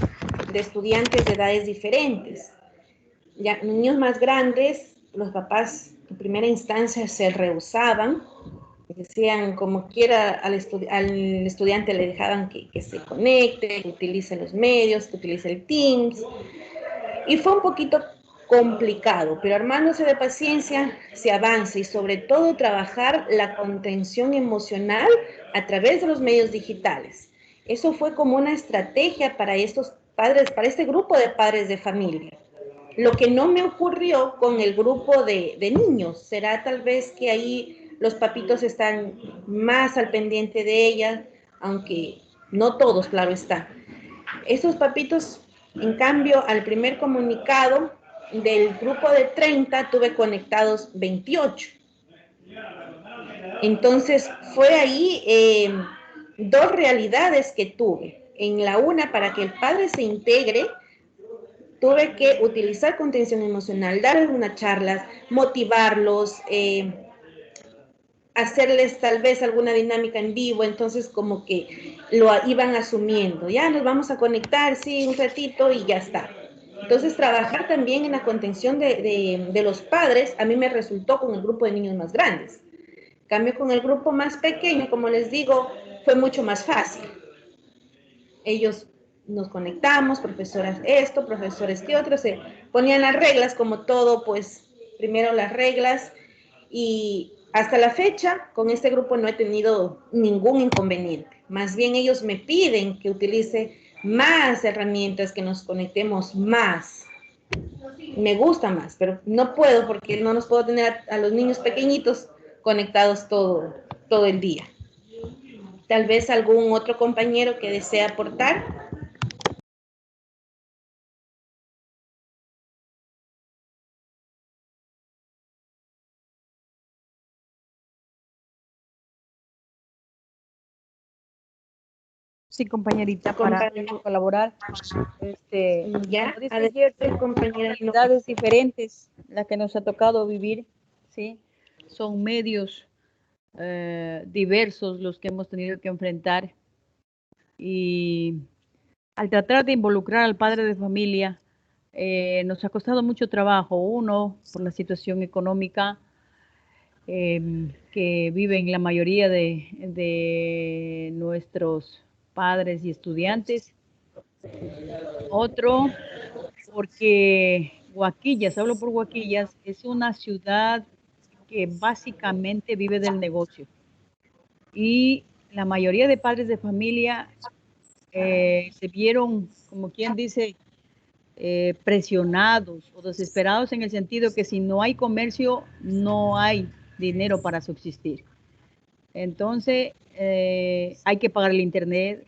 Speaker 9: de estudiantes de edades diferentes. Ya, niños más grandes, los papás en primera instancia se rehusaban, decían como quiera al estudiante le dejaban que se conecte, que utilice los medios, que utilice el Teams, y fue un poquito complicado, pero armándose de paciencia se avanza y sobre todo trabajar la contención emocional a través de los medios digitales. Eso fue como una estrategia para estos padres, para este grupo de padres de familia. Lo que no me ocurrió con el grupo de niños, será tal vez que ahí los papitos están más al pendiente de ella, aunque no todos, claro está. Estos papitos, en cambio, al primer comunicado del grupo de 30, tuve conectados 28. Entonces, fue ahí 2 realidades que tuve. En la una, para que el padre se integre, tuve que utilizar contención emocional, darles unas charlas, motivarlos, hacerles tal vez alguna dinámica en vivo, entonces como que lo iban asumiendo, ya nos vamos a conectar, sí, un ratito y ya está. Entonces trabajar también en la contención de los padres, a mí me resultó con el grupo de niños más grandes. En cambio con el grupo más pequeño, como les digo, fue mucho más fácil. Ellos nos conectamos, profesoras esto, profesores que otros, se ponían las reglas como todo, pues primero las reglas y hasta la fecha con este grupo no he tenido ningún inconveniente. Más bien ellos me piden que utilice más herramientas, que nos conectemos más. Me gusta más, pero no puedo porque no nos puedo tener a los niños pequeñitos conectados todo el día. Tal vez algún otro compañero que desee aportar.
Speaker 7: Sí, compañerita, para colaborar.
Speaker 9: Ya,
Speaker 7: como dice Gerson,
Speaker 9: compañera,
Speaker 7: realidades diferentes, las que nos ha tocado vivir, ¿sí? Son medios diversos los que hemos tenido que enfrentar. Y al tratar de involucrar al padre de familia, nos ha costado mucho trabajo. Uno, por la situación económica que viven la mayoría de nuestros padres y estudiantes. Otro, porque Huaquillas, hablo por Huaquillas, es una ciudad que básicamente vive del negocio. Y la mayoría de padres de familia se vieron, como quien dice, presionados o desesperados en el sentido que si no hay comercio, no hay dinero para subsistir. Entonces, hay que pagar el internet,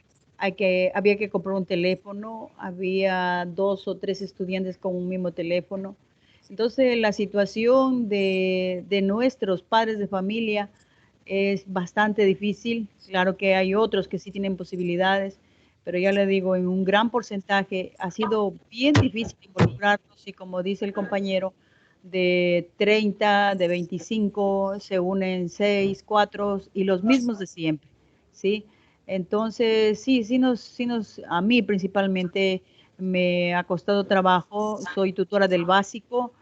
Speaker 7: había que comprar un teléfono, había 2 o 3 estudiantes con un mismo teléfono. Entonces, la situación de nuestros padres de familia es bastante difícil. Claro que hay otros que sí tienen posibilidades, pero ya le digo, en un gran porcentaje ha sido bien difícil involucrarnos y como dice el compañero, de 30, de 25, se unen 6, 4 y los mismos de siempre. ¿sí? Entonces, sí, a mí principalmente me ha costado trabajo, soy tutora del básico,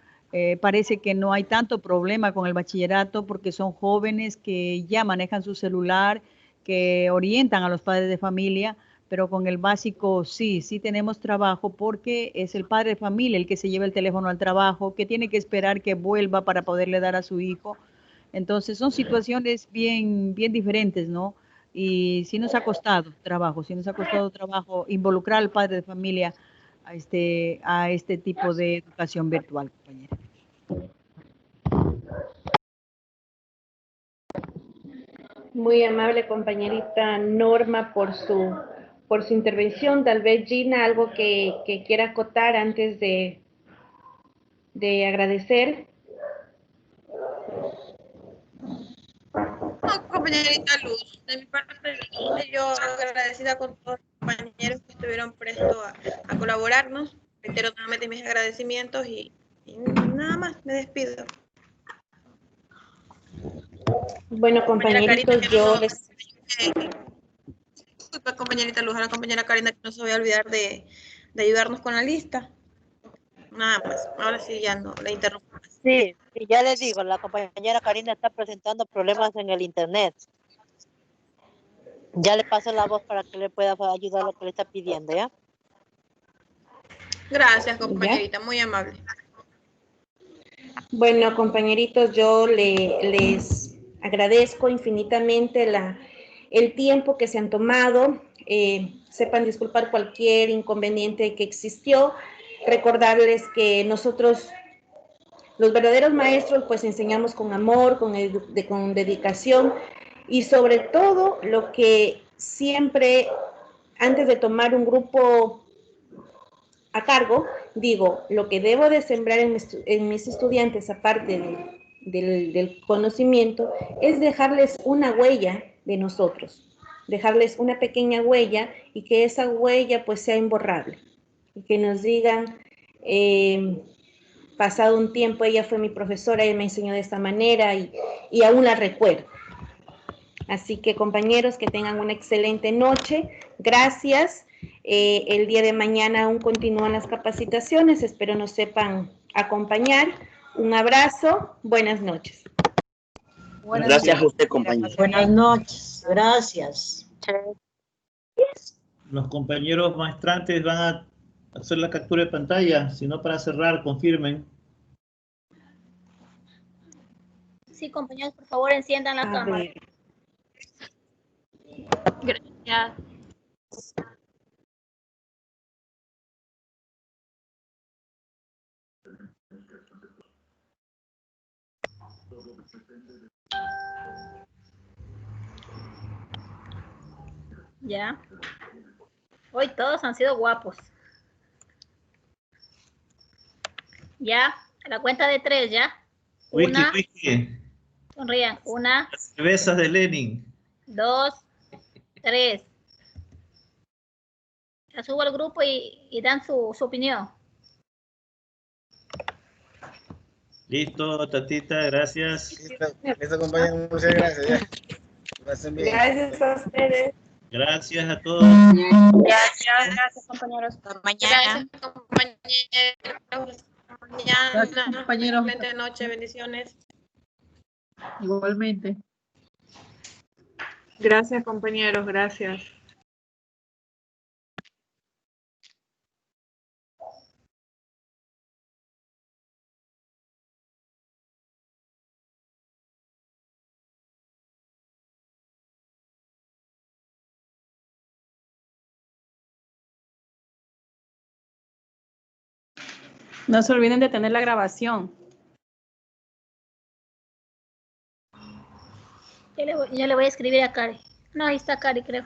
Speaker 7: parece que no hay tanto problema con el bachillerato porque son jóvenes que ya manejan su celular, que orientan a los padres de familia, pero con el básico sí tenemos trabajo porque es el padre de familia el que se lleva el teléfono al trabajo, que tiene que esperar que vuelva para poderle dar a su hijo. Entonces son situaciones bien diferentes, ¿no? Y sí nos ha costado trabajo, involucrar al padre de familia a este tipo de educación virtual, compañera.
Speaker 9: Muy amable compañerita Norma por su intervención. Tal vez Gina, algo que quiera acotar antes de agradecer.
Speaker 14: No, compañerita Luz, de mi parte yo agradecida con todos los compañeros que estuvieron prestos a colaborarnos. Reitero nuevamente mis agradecimientos y nada más, me despido.
Speaker 9: Bueno, compañeritos, yo les...
Speaker 14: Disculpa, compañerita Luz, a la compañera Karina que no se voy a olvidar de ayudarnos con la lista. Nada más, ahora sí ya no la interrumpo.
Speaker 11: Sí, y ya les digo, la compañera Karina está presentando problemas en el internet. Ya le paso la voz para que le pueda ayudar a lo que le está pidiendo, ¿ya?
Speaker 14: Gracias, compañerita, muy amable.
Speaker 9: Bueno, compañeritos, yo les agradezco infinitamente el tiempo que se han tomado. Sepan disculpar cualquier inconveniente que existió. Recordarles que nosotros, los verdaderos maestros, pues enseñamos con amor, con dedicación y sobre todo lo que siempre, antes de tomar un grupo a cargo, digo, lo que debo de sembrar en mis estudiantes, aparte del conocimiento, es dejarles una huella de nosotros, dejarles una pequeña huella y que esa huella pues sea imborrable y que nos digan, pasado un tiempo, ella fue mi profesora, ella me enseñó de esta manera y aún la recuerdo. Así que compañeros, que tengan una excelente noche. Gracias. El día de mañana aún continúan las capacitaciones. Espero nos sepan acompañar. Un abrazo. Buenas noches.
Speaker 13: Gracias a usted, compañero.
Speaker 6: Buenas noches. Gracias.
Speaker 5: Los compañeros maestrantes van a hacer la captura de pantalla, si no para cerrar, confirmen.
Speaker 16: Sí, compañeros, por favor, enciendan la cámara. Gracias. Ya. Hoy todos han sido guapos. Ya, a la cuenta de 3, ¿ya? Una. Sonrían. 1.
Speaker 5: Las cervezas de Lenin.
Speaker 16: 2, 3. Ya subo al grupo y dan su opinión.
Speaker 5: Listo, Tatita, gracias.
Speaker 3: Listo, compañero, muchas gracias.
Speaker 9: Gracias a ustedes.
Speaker 5: Gracias a todos.
Speaker 14: Gracias, compañeros. Hasta mañana. Gracias, compañeros. Mañana.
Speaker 7: Gracias, compañeros.
Speaker 14: Excelente noche, bendiciones.
Speaker 7: Igualmente.
Speaker 2: Gracias, compañeros, gracias.
Speaker 17: No se olviden de tener la grabación.
Speaker 16: Yo le voy a escribir a Cari. No, ahí está Cari, creo.